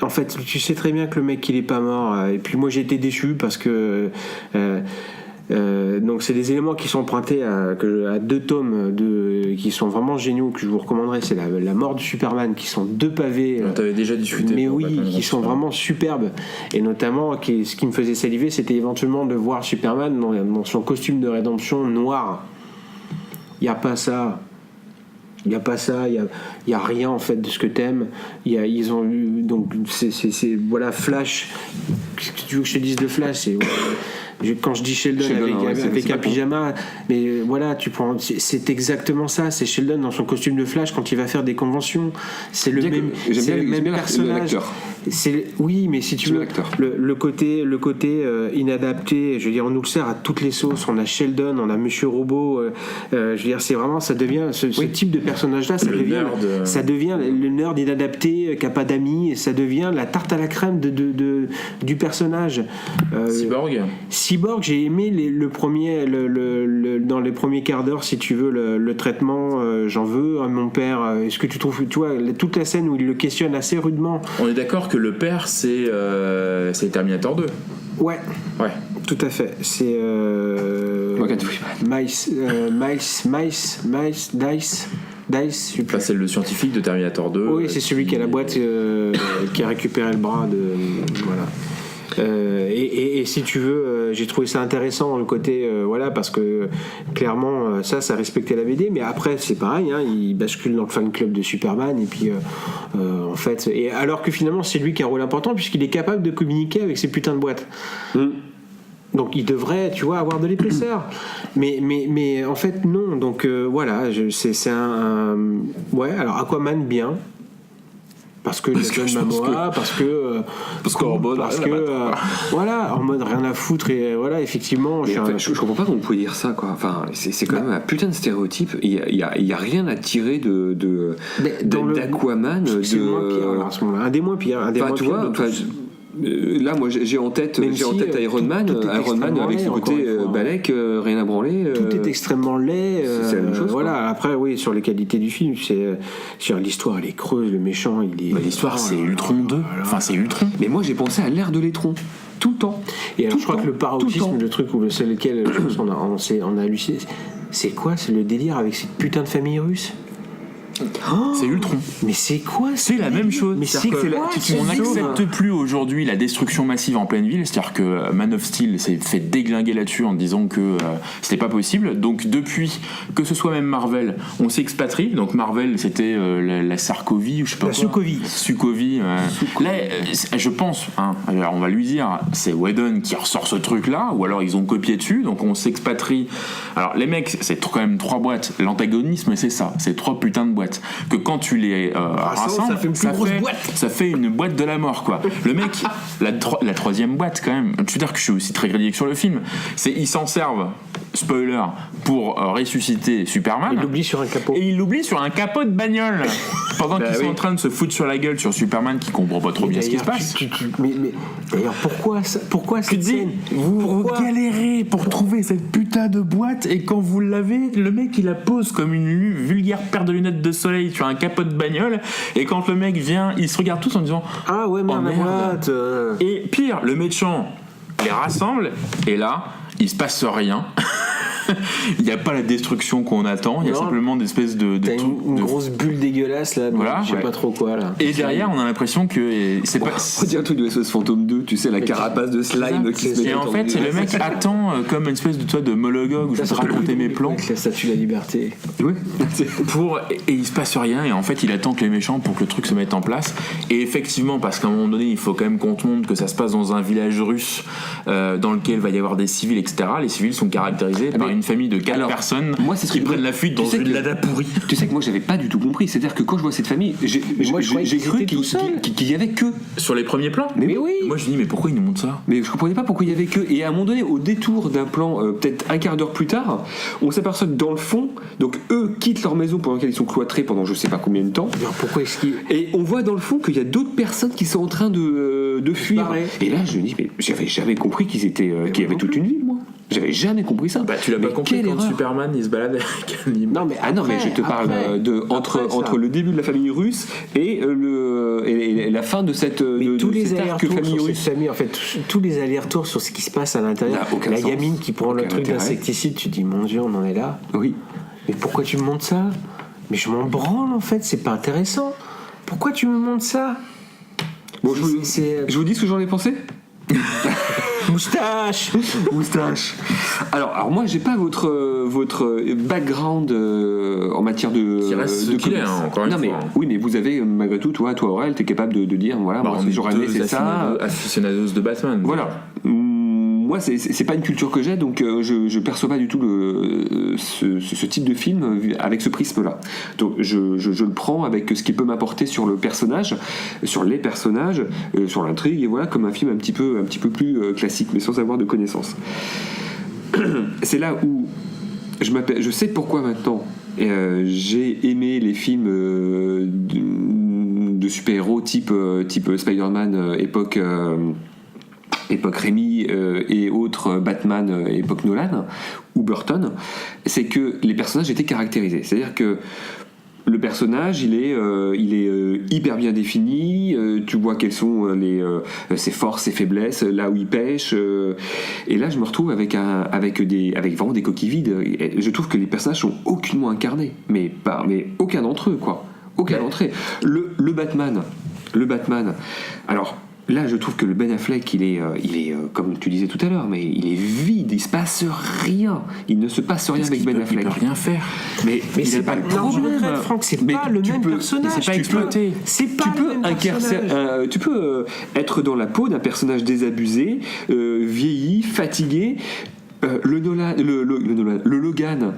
en fait tu sais très bien que le mec il est pas mort, et puis moi j'ai été déçu parce que donc c'est des éléments qui sont empruntés à 2 tomes qui sont vraiment géniaux, que je vous recommanderais. C'est la mort de Superman, qui sont 2 pavés. On t'avait déjà discuté. Mais oui, qui sont vraiment superbes. Et notamment, ce qui me faisait saliver, c'était éventuellement de voir Superman dans son costume de rédemption noir. Il n'y a pas ça. Il y a rien en fait de ce que t'aimes. Ils ont eu, donc c'est voilà, Flash. Qu'est-ce que tu veux que je te dise de Flash? Quand je dis Sheldon avec un pyjama, mais voilà, tu prends, c'est exactement ça. C'est Sheldon dans son costume de Flash quand il va faire des conventions. C'est le même personnage. Oui, mais si tu veux, le côté inadapté, je veux dire, on nous le sert à toutes les sauces. On a Sheldon, on a Monsieur Robot. Je veux dire, c'est vraiment, ça devient ce type de personnage-là, ça devient le nerd inadapté qui a pas d'amis, et ça devient la tarte à la crème du personnage. Cyborg, j'ai aimé le premier, dans les premiers quarts d'heure, si tu veux, le traitement. J'en veux à mon père. Est-ce que tu trouves, tu vois, toute la scène où il le questionne assez rudement. On est d'accord que le père, c'est Terminator 2. Ouais, tout à fait. C'est Dice, super. Là, c'est le scientifique de Terminator 2. Oui, c'est celui qui a la boîte, qui a récupéré le bras de. Voilà. Et si tu veux, j'ai trouvé ça intéressant dans le côté, voilà, parce que clairement ça respectait la BD, mais après c'est pareil, hein, il bascule dans le fan club de Superman, et puis en fait, et alors que finalement c'est lui qui a un rôle important puisqu'il est capable de communiquer avec ces putains de boîtes. Donc il devrait, tu vois, avoir de l'épaisseur, mais en fait non. Donc voilà, c'est un ouais. Alors Aquaman bien. Parce que Jason Momoa, parce que voilà, en mode rien à foutre, et voilà, effectivement. Je comprends pas comment vous pouvez dire ça, quoi. Enfin, c'est quand même un putain de stéréotype. Il y a rien à tirer d'Aquaman. C'est moins pire alors, à ce moment-là. Un des moins pires. Là, moi, j'ai en tête Iron Man avec son côté balèque, rien à branler. Tout est extrêmement laid. C'est la même chose. Voilà. Après, oui, sur les qualités du film, sur l'histoire, elle est creuse, le méchant, il est. L'histoire, c'est Ultron 2. Enfin, c'est Ultron. Mais moi, j'ai pensé à l'ère de l'Étron. Tout le temps. Et alors, je crois que le paroxysme, le truc où c'est lequel on a halluciné, c'est quoi? C'est le délire avec cette putain de famille russe. C'est Ultron. Mais c'est quoi? C'est la même chose. Mais C'est-à-dire c'est que quoi, on n'accepte plus aujourd'hui la destruction massive en pleine ville. C'est-à-dire que Man of Steel s'est fait déglinguer là-dessus en disant que c'était pas possible. Donc depuis que ce soit même Marvel, on s'expatrie. Donc Marvel, c'était la Sarkovie ou je sais pas La quoi. Sukovie. Là, je pense, alors on va lui dire, c'est Whedon qui ressort ce truc-là, ou alors ils ont copié dessus. Donc on s'expatrie. Alors les mecs, c'est quand même 3 boîtes. L'antagonisme, c'est ça. C'est 3 putains de boîtes. Que quand tu les rassembles, ça fait une plus grosse boîte. Ça fait une boîte de la mort, quoi. Le mec, la 3e boîte, quand même. Tu veux dire que je suis aussi très critique sur le film. Ils s'en servent, spoiler, pour ressusciter Superman. Il l'oublie sur un capot. Et il l'oublie sur un capot de bagnole. Pendant qu'ils sont en train de se foutre sur la gueule sur Superman qui comprend pas trop bien ce qui se passe. Mais d'ailleurs, pourquoi cette scène? Vous galérez pour trouver cette putain de boîte et quand vous l'avez, le mec il la pose comme une vulgaire paire de lunettes de soleil sur un capot de bagnole et quand le mec vient, ils se regardent tous en disant ah ouais, merde, la boîte. Et pire, le méchant les rassemble et là, il se passe rien. Il n'y a pas la destruction qu'on attend, il y a simplement des espèces de t'as trucs. Une grosse bulle dégueulasse là, voilà, je sais pas trop quoi là. Et derrière, on a l'impression que c'est pas. On dirait un truc de SOS Fantôme 2, tu sais, la carapace de slime qui se met. Et en fait, le mec attend comme une espèce de monologue où je vais te raconter mes plans. Avec la statue de la liberté. Oui. Et il se passe rien, et en fait, il attend que les méchants pour que le truc se mette en place. Et effectivement, parce qu'à un moment donné, il faut quand même qu'on te montre que ça se passe dans un village russe dans lequel va y avoir des civils, etc. Les civils sont caractérisés par une famille de 4 personnes qui prennent la fuite dans une lada pourrie. Tu sais que moi, j'avais pas du tout compris. C'est-à-dire que quand je vois cette famille, j'ai cru qu'il y avait que. Sur les premiers plans. Mais oui. Moi, je me dis, mais pourquoi ils nous montrent ça? Mais je comprenais pas pourquoi il y avait que. Et à un moment donné, au détour d'un plan, peut-être un quart d'heure plus tard, on s'aperçoit que dans le fond, donc eux quittent leur maison pendant laquelle ils sont cloîtrés pendant je sais pas combien de temps. Alors pourquoi est-ce qu'ils. Et on voit dans le fond qu'il y a d'autres personnes qui sont en train de fuir. Et là, je me dis, mais j'avais jamais compris qu'il y avait toute une ville, moi. J'avais jamais compris ça. Bah, tu l'as pas compris quand Superman il se balade avec un livre. Non, mais je te parle entre le début de la famille russe et la fin de cette. Tous les allers-retours famille sur russe. cette famille, en fait, tous les allers-retours sur ce qui se passe à l'intérieur. La gamine qui prend le truc d'insecticide, tu te dis, mon Dieu, on en est là. Oui. Mais pourquoi tu me montres ça? Mais je m'en branle en fait, c'est pas intéressant. Pourquoi tu me montres ça? Bon, je vous dis ce que j'en ai pensé. Moustache. Alors moi j'ai pas votre background en matière de. Qui reste ce qu'il est, encore une fois. Oui, mais vous avez malgré tout, toi Aurel, t'es capable de dire voilà, moi j'aurais aimé c'est ça. Aficionados de Batman. Voilà. Moi, c'est pas une culture que j'ai, donc je perçois pas du tout ce type de film avec ce prisme-là. Donc je le prends avec ce qu'il peut m'apporter sur le personnage, sur les personnages, sur l'intrigue, et voilà, comme un film un petit peu plus classique, mais sans avoir de connaissances. C'est là où je sais pourquoi maintenant j'ai aimé les films de super-héros type Spider-Man époque Raimi et autres Batman époque Nolan ou Burton, c'est que les personnages étaient caractérisés. C'est-à-dire que le personnage, il est hyper bien défini. Tu vois quelles sont ses forces, ses faiblesses, là où il pêche. Et là, je me retrouve avec vraiment des coquilles vides. Et je trouve que les personnages sont aucunement incarnés, mais aucun d'entre eux, quoi. Aucun d'entre eux. Le Batman. Alors. Là, je trouve que le Ben Affleck, il est comme tu disais tout à l'heure, mais il est vide, il se passe rien. Il ne se passe rien avec Ben Affleck. Il peut rien faire. Mais c'est pas le problème, Franck, c'est pas le même personnage. C'est pas exploité. C'est pas le même personnage. Tu peux être dans la peau d'un personnage désabusé, vieilli, fatigué. Le Logan.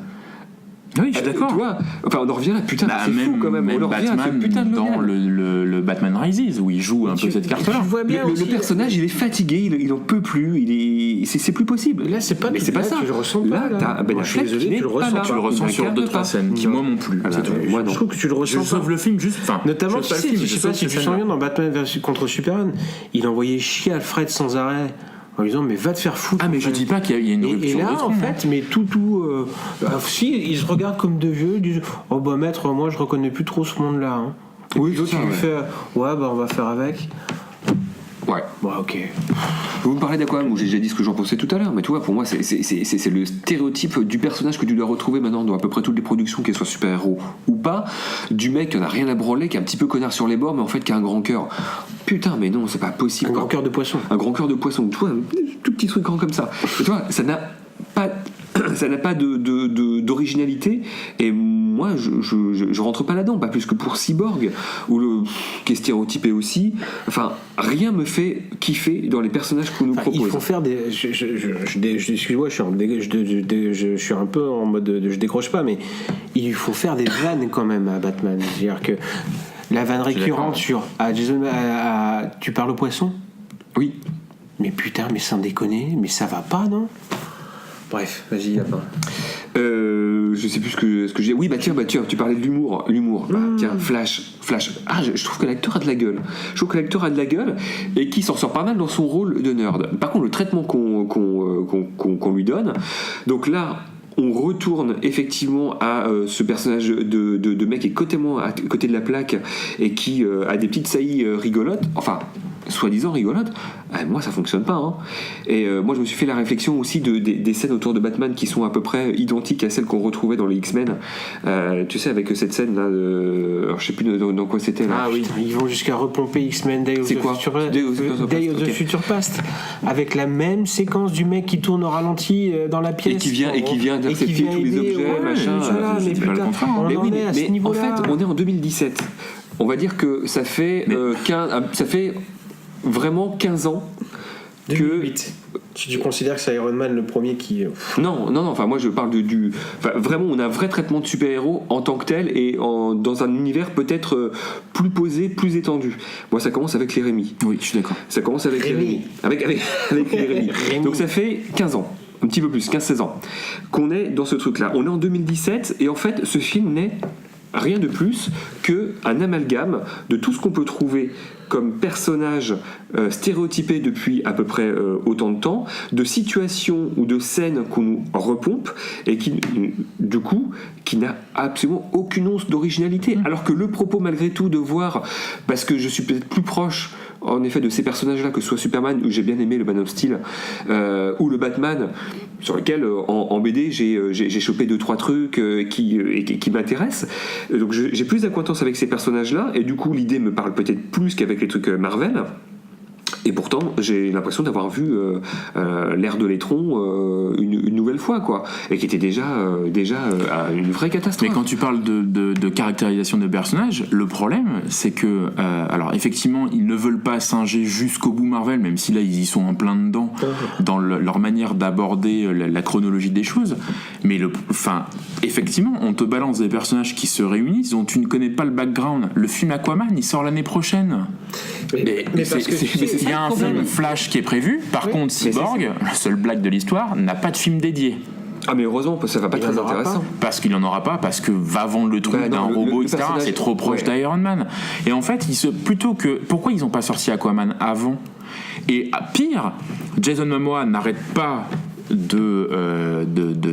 Oui, je suis d'accord. Tu vois, enfin, on en revient là, putain, c'est fou quand même. On en revient Batman à ce putain de dans le Batman Rises où il joue un peu cette carte-là. Le personnage, il est fatigué, il en peut plus, c'est plus possible. Là, c'est pas. Mais c'est pas ça. Tu le ressens pas. Là, t'as Ben Affleck qui n'est pas là. Tu le ressens sur 2-3 scènes qui moi m'ont plu. Moi, je trouve que tu le ressens. Je sauve le film juste. Notamment, je sais pas si tu sens bien dans Batman contre Superman, il envoyait chier Alfred sans arrêt. En lui disant mais va te faire foutre. Ah mais je dis pas qu'il y a une rupture. Et là en fait mais si ils se regardent comme deux vieux, ils disent oh bah maître moi je reconnais plus trop ce monde là. Oui, l'autre il lui fait ouais bah on va faire avec. Ouais. Bon, ok. Vous me parlez d'Aquaman, où j'ai déjà dit ce que j'en pensais tout à l'heure, mais tu vois, pour moi, c'est le stéréotype du personnage que tu dois retrouver maintenant dans à peu près toutes les productions, qu'elles soient super-héros ou pas, du mec qui en a rien à branler, qui est un petit peu connard sur les bords, mais en fait qui a un grand cœur. Putain, mais non, c'est pas possible. Un grand cœur de poisson. Un grand cœur de poisson, tu vois, un tout petit truc grand comme ça. Et tu vois, ça n'a pas d'originalité, et moi je rentre pas là-dedans, pas plus que pour Cyborg qui est stéréotypé aussi. Enfin, rien me fait kiffer dans les personnages qu'on nous propose. Il faut faire des. Excuse-moi, je suis un peu en mode je décroche pas, mais il faut faire des vannes quand même à Batman. C'est-à-dire que la vanne récurrente sur tu parles au poisson. Oui. Mais putain, mais sans déconner, mais ça va pas, non? Bref, vas-y, attends. Je sais plus ce que j'ai. Oui, bah tiens, tu parlais de l'humour. Bah, tiens, Flash. Ah, je trouve que l'acteur a de la gueule. Et qui s'en sort pas mal dans son rôle de nerd. Par contre, le traitement qu'on lui donne. Donc là, on retourne effectivement à ce personnage de mec qui est à côté de la plaque et qui a des petites saillies rigolotes. Enfin, soi-disant rigolote, moi ça fonctionne pas, hein. Et moi je me suis fait la réflexion aussi des scènes autour de Batman qui sont à peu près identiques à celles qu'on retrouvait dans les X-Men, tu sais, avec cette scène là alors, je sais plus dans quoi c'était là. Ah oui, ils vont jusqu'à repomper X-Men Day of the Future Past avec la même séquence du mec qui tourne au ralenti dans la pièce et qui vient intercepter tous les objets, machin. Mais putain, on en est à ce niveau-là. En fait, on est en 2017. On va dire que ça fait vraiment 15 ans 2008. Tu considères que c'est Iron Man le premier qui... Non, enfin moi je parle vraiment on a un vrai traitement de super-héros en tant que tel et dans un univers peut-être plus posé, plus étendu. Moi ça commence avec les Rémi. Oui, je suis d'accord. Ça commence avec les Rémi. Avec les Rémi. Donc ça fait 15 ans. Un petit peu plus, 15-16 ans qu'on est dans ce truc-là. On est en 2017 et en fait ce film n'est rien de plus qu'un amalgame de tout ce qu'on peut trouver comme personnage stéréotypé depuis à peu près autant de temps, de situations ou de scènes qu'on nous repompe et qui, du coup, qui n'a absolument aucune once d'originalité. Alors que le propos, malgré tout, de voir, parce que je suis peut-être plus proche en effet de ces personnages-là, que ce soit Superman, où j'ai bien aimé le Man of Steel, ou le Batman, sur lequel en BD j'ai chopé 2-3 trucs qui m'intéressent. Donc j'ai plus d'acquaintance avec ces personnages-là, et du coup l'idée me parle peut-être plus qu'avec les trucs Marvel. Et pourtant, j'ai l'impression d'avoir vu l'ère de l'étron une nouvelle fois, quoi, et qui était déjà une vraie catastrophe. Mais quand tu parles de caractérisation de personnages, le problème, c'est que, alors effectivement, ils ne veulent pas singer jusqu'au bout Marvel, même si là ils y sont en plein dedans, dans leur manière d'aborder la chronologie des choses. Mais effectivement, on te balance des personnages qui se réunissent, dont tu ne connais pas le background. Le film Aquaman, il sort l'année prochaine. Mais parce que il y a un film Flash qui est prévu. Par contre, Cyborg, la seule blague de l'histoire, n'a pas de film dédié. Ah mais heureusement, ça va pas être très intéressant. Parce qu'il en aura pas, parce que va vendre le truc d'un robot, etc. C'est trop proche d'Iron Man. Et en fait, pourquoi ils ont pas sorti Aquaman avant? Et pire, Jason Momoa n'arrête pas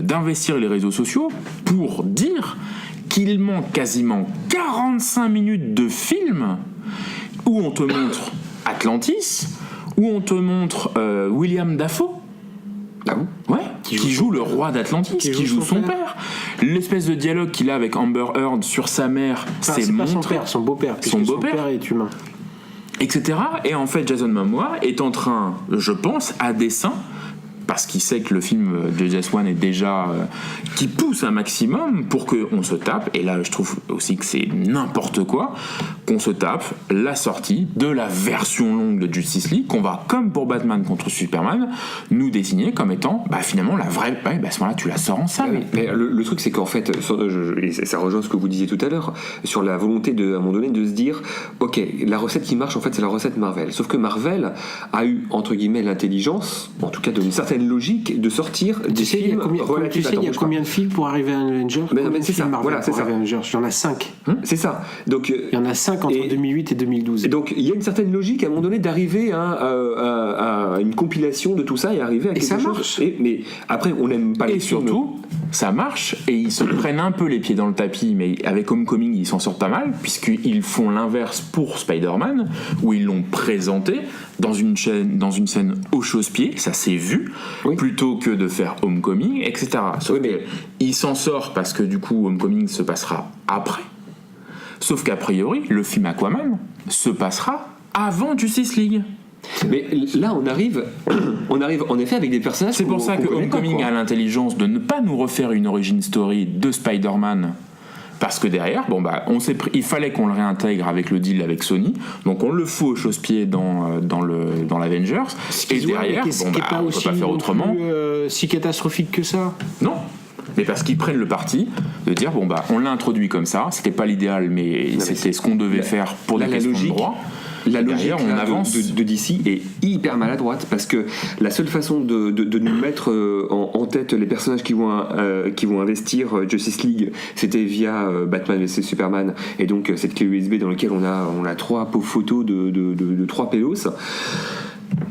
d'investir les réseaux sociaux pour dire qu'il manque quasiment 45 minutes de film où on te montre Atlantis, où on te montre William Dafoe. Ah bon? Ouais, qui joue le roi d'Atlantis, qui joue son père. L'espèce de dialogue qu'il a avec Amber Heard sur sa mère, c'est pas son père, son beau-père. Son père est humain. Etc. Et en fait, Jason Momoa est en train, je pense, à dessein, parce qu'il sait que le film de James Wan est déjà qui pousse un maximum pour qu'on se tape, et là je trouve aussi que c'est n'importe quoi, qu'on se tape la sortie de la version longue de Justice League, qu'on va, comme pour Batman contre Superman, nous désigner comme étant finalement la vraie. À ce moment-là tu la sors en salle. Mais le truc c'est qu'en fait, et ça rejoint ce que vous disiez tout à l'heure, sur la volonté à un moment donné de se dire ok, la recette qui marche en fait c'est la recette Marvel, sauf que Marvel a eu entre guillemets l'intelligence, en tout cas d'une certaine logique, de sortir des films relatifs. Tu sais, il y a combien de films pour arriver à Avengers? C'est ça, voilà, c'est ça. Avengers, il y en a 5. C'est ça. Donc, il y en a 5 entre 2008 et 2012. Et donc, il y a une certaine logique à un moment donné d'arriver à une compilation de tout ça et arriver à quelque chose. Mais après, on n'aime pas les films. ça marche et ils se prennent un peu les pieds dans le tapis, mais avec Homecoming ils s'en sortent pas mal puisqu'ils font l'inverse pour Spider-Man où ils l'ont présenté dans une scène au chausse-pied, ça s'est vu, plutôt que de faire Homecoming, etc. Sauf que il s'en sort parce que du coup Homecoming se passera après. Sauf qu'a priori, le film Aquaman se passera avant Justice League. Mais là, on arrive en effet avec des personnages. C'est pour ça que Homecoming a l'intelligence de ne pas nous refaire une origin story de Spider-Man. Parce que derrière, il fallait qu'on le réintègre avec le deal avec Sony, donc on le fout au chausse-pied dans l'Avengers. Et derrière, on peut pas faire autrement. Si catastrophique que ça. Non. Mais parce qu'ils prennent le parti de dire on l'a introduit comme ça, c'était pas l'idéal, mais c'était ce qu'on devait faire pour des questions de droit. La logique derrière, on avance. de DC est hyper maladroite parce que la seule façon de nous mettre en tête les personnages qui vont investir Justice League, c'était via Batman vs Superman et donc cette clé USB dans laquelle on a 3 pauvres photos de 3 pélos.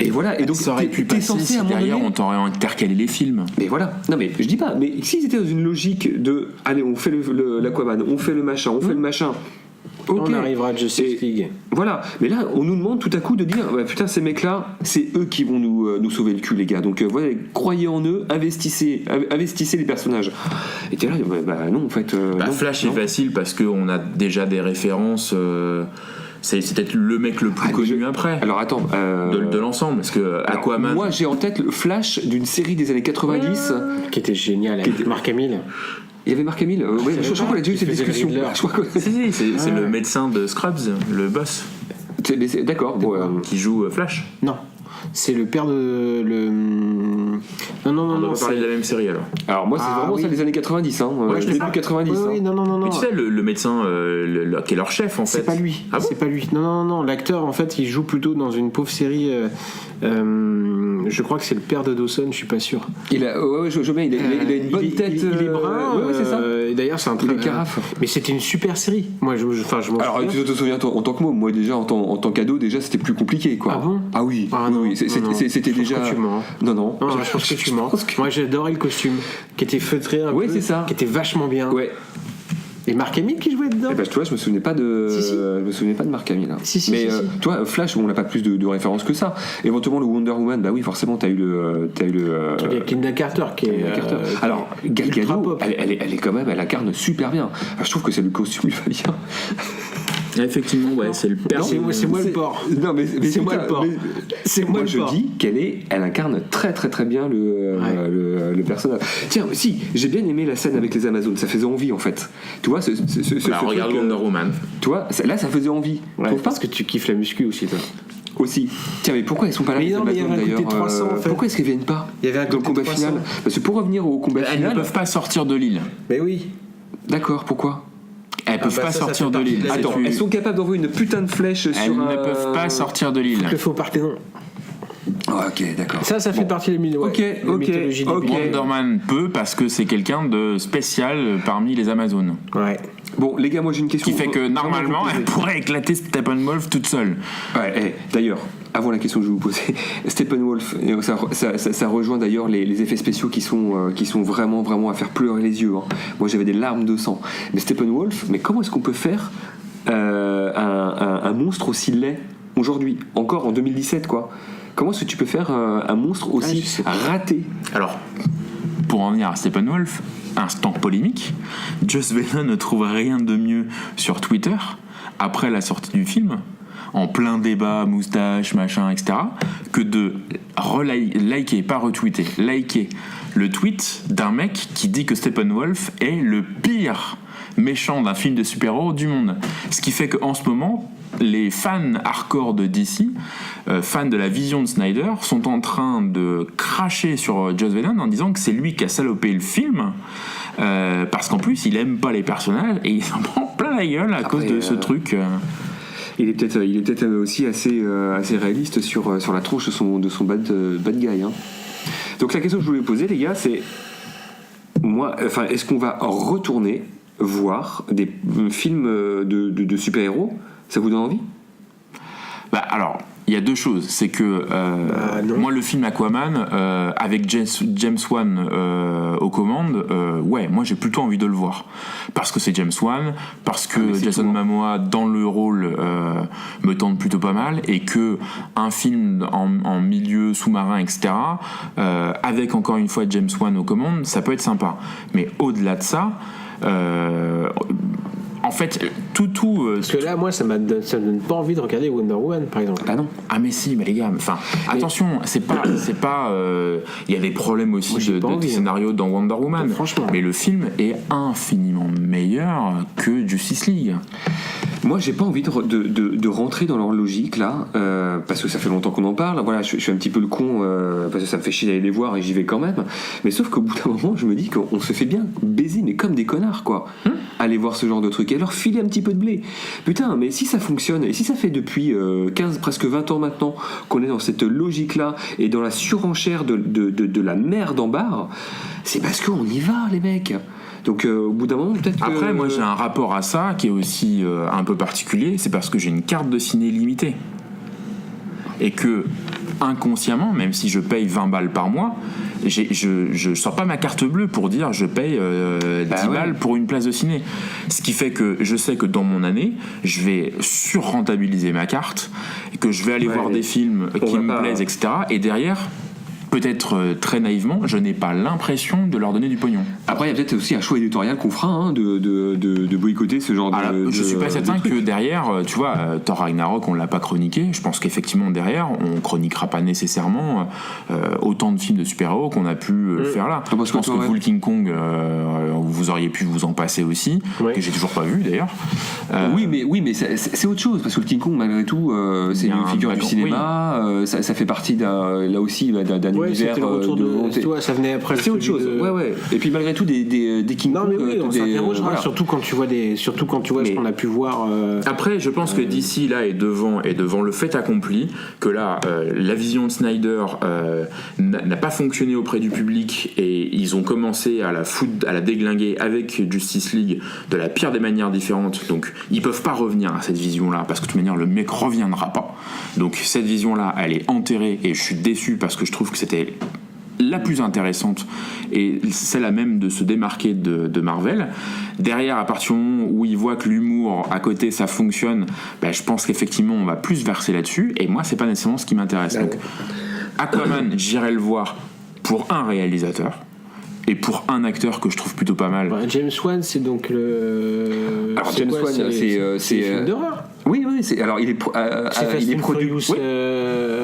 Et voilà, et donc ça aurait pu passer si derrière on t'aurait intercalé les films. Mais voilà, non mais je dis pas, mais s'ils étaient dans une logique de allez, on fait l'Aquaman, on fait le machin, on fait le machin. Okay. On arrivera à Justice League. Voilà, mais là on nous demande tout à coup de dire putain, ces mecs-là, c'est eux qui vont nous sauver le cul, les gars. Donc voilà, croyez en eux, investissez les personnages. Et t'es là, non en fait. Non, Flash est facile parce qu'on a déjà des références. C'est peut-être le mec le plus connu après. Alors attends, de l'ensemble, parce que Aquaman. Moi j'ai en tête le Flash d'une série des années 90 qui était génial avec Mark Hamill. Il y avait Mark Hamill. Je crois qu'on a déjà eu cette discussion. C'est le médecin de Scrubs, le boss. D'accord. Qui joue Flash. Non. C'est le père de Non. On va parler de la même série alors. Alors moi c'est vraiment ça des années 90 début 90. Oui, non. Mais tu sais le médecin qui est leur chef en fait. C'est pas lui. Ah bon c'est pas lui. Non. L'acteur en fait, il joue plutôt dans une pauvre série je crois que c'est le père de Dawson, je suis pas sûr. Il a une bonne tête. Il est brun. Ouais, c'est ça. Et d'ailleurs, c'est un très carafe. Mais c'était une super série. Moi, je m'en souviens. Alors, tu te souviens en tant que moi déjà en tant qu'ado, déjà c'était plus compliqué quoi. Ah bon? Ah oui. Oui. C'était déjà. Non, je pense que tu mens. Moi, j'adorais le costume qui était feutré un peu. Oui, c'est ça. Qui était vachement bien. Ouais. Et Mark Hamill qui jouait dedans. Tu vois, je me souvenais pas de. Je me souvenais pas de Mark Hamill. Si. Toi, Flash, on n'a pas plus de références que ça. Éventuellement le Wonder Woman, oui, forcément, t'as eu le. Avec Linda Carter qui est. Alors, Gal Gadot, elle est quand même, elle incarne super bien. Je trouve que c'est le costume lui va bien. Effectivement, c'est le père. C'est moi le porc. Non, mais c'est moi le porc. C'est moi le porc. Je dis elle incarne très très très bien le personnage. Tiens, si, j'ai bien aimé la scène avec les Amazones, ça faisait envie en fait. Tu vois, regarde Wonder Woman. Tu vois, là ça faisait envie. Ouais, parce que tu kiffes la muscu aussi, toi. Aussi. Tiens, mais pourquoi ils sont pas là les Amazones d'ailleurs 300, en fait. Pourquoi est-ce qu'ils viennent pas dans le combat final? Parce que pour revenir au combat final, elles ne peuvent pas sortir de l'île. Mais oui. D'accord, pourquoi? Elles peuvent pas sortir de l'île. Attends, elles sont capables d'envoyer une putain de flèche sur. Elles ne peuvent pas sortir de l'île. Il faut Parthénon. Ok, d'accord. Ça fait partie des mythologies. Wonder Man peut parce que c'est quelqu'un de spécial parmi les Amazones. Ouais. Bon, les gars, moi j'ai une question. Qui fait que normalement, elle pourrait éclater Steppenwolf toute seule. Ouais, d'ailleurs, avant la question que je vais vous poser, Steppenwolf, ça rejoint d'ailleurs les effets spéciaux qui sont vraiment, vraiment à faire pleurer les yeux. Moi j'avais des larmes de sang. Mais Steppenwolf, mais comment est-ce qu'on peut faire un monstre aussi laid aujourd'hui, encore en 2017 quoi? Comment est-ce que tu peux faire un monstre aussi raté? Alors, pour en venir à Steppenwolf, instant polémique, Joss Whedon ne trouve rien de mieux sur Twitter, après la sortie du film, en plein débat, moustache, machin, etc., que de liker, pas retweeter, liker le tweet d'un mec qui dit que Steppenwolf est le pire méchant d'un film de super-héros du monde. Ce qui fait qu'en ce moment, les fans hardcore de DC, fans de la vision de Snyder, sont en train de cracher sur Joss Whedon en disant que c'est lui qui a salopé le film, parce qu'en plus il aime pas les personnages et il s'en prend plein la gueule à cause de ce truc. Il est peut-être aussi assez réaliste sur la tronche de son bad guy. Donc la question que je voulais poser, les gars, c'est est-ce qu'on va retourner voir des films de super-héros? Ça vous donne envie? Alors, Il y a deux choses, c'est que moi le film Aquaman avec James Wan aux commandes, moi j'ai plutôt envie de le voir parce que c'est James Wan, parce que Jason Momoa dans le rôle me tente plutôt pas mal et que un film en milieu sous-marin etc. Avec encore une fois James Wan aux commandes, ça peut être sympa. Mais au-delà de ça. En fait, tout. Parce que là, moi, ça me donne pas envie de regarder Wonder Woman, par exemple. Ah non. Ah mais si, mais les gars, attention, c'est pas. Il y a des problèmes aussi de scénario dans Wonder Woman. Franchement. Mais le film est infiniment meilleur que Justice League. Moi, j'ai pas envie de rentrer dans leur logique là, parce que ça fait longtemps qu'on en parle. Voilà, je suis un petit peu le con parce que ça me fait chier d'aller les voir et j'y vais quand même. Mais sauf qu'au bout d'un moment, je me dis qu'on se fait bien baiser, mais comme des connards, quoi. Aller voir ce genre de truc et leur filer un petit peu de blé. Putain, mais si ça fonctionne et si ça fait depuis 15, presque 20 ans maintenant qu'on est dans cette logique là et dans la surenchère de la merde en barre, c'est parce qu'on y va, les mecs. Donc au bout d'un moment peut-être que... Après moi j'ai un rapport à ça qui est aussi un peu particulier, c'est parce que j'ai une carte de ciné limitée et que inconsciemment, même si je paye 20 balles par mois, je sors pas ma carte bleue pour dire je paye 10 balles pour une place de ciné. Ce qui fait que je sais que dans mon année, je vais surrentabiliser ma carte et que je vais aller voir des films qui me plaisent, etc. Et derrière, peut-être très naïvement, je n'ai pas l'impression de leur donner du pognon. Après, il y a peut-être aussi un choix éditorial qu'on fera de boycotter ce genre de. Je suis pas certain que derrière, tu vois, Thor Ragnarok, on l'a pas chroniqué. Je pense qu'effectivement derrière, on chroniquera pas nécessairement autant de films de super-héros qu'on a pu faire là. Je pense que vous, le King Kong, vous auriez pu vous en passer aussi, que j'ai toujours pas vu d'ailleurs. Oui, mais c'est autre chose parce que le King Kong, malgré tout, c'est une figure du cinéma. Ça fait partie là aussi d'un univers c'était le retour de toi, ça venait après. C'est autre chose. Ouais. Et puis malgré tout des King Kong. Non mais oui, on s'interrogera voilà. surtout quand tu vois ce qu'on a pu voir. Après, je pense que DC là est devant le fait accompli que là la vision de Snyder n'a pas fonctionné auprès du public et ils ont commencé à la déglinguer avec Justice League de la pire des manières différentes. Donc ils peuvent pas revenir à cette vision là parce que de toute manière le mec reviendra pas. Donc cette vision là, elle est enterrée et je suis déçu parce que je trouve que c'était la plus intéressante et celle à même de se démarquer de Marvel. Derrière, à partir du moment où ils voient que l'humour à côté ça fonctionne, je pense qu'effectivement on va plus verser là-dessus et moi c'est pas nécessairement ce qui m'intéresse. Donc Aquaman, j'irai le voir pour un réalisateur et pour un acteur que je trouve plutôt pas mal. James Wan, c'est donc le. Alors James Wan, c'est film d'horreur. Oui, alors il est produit.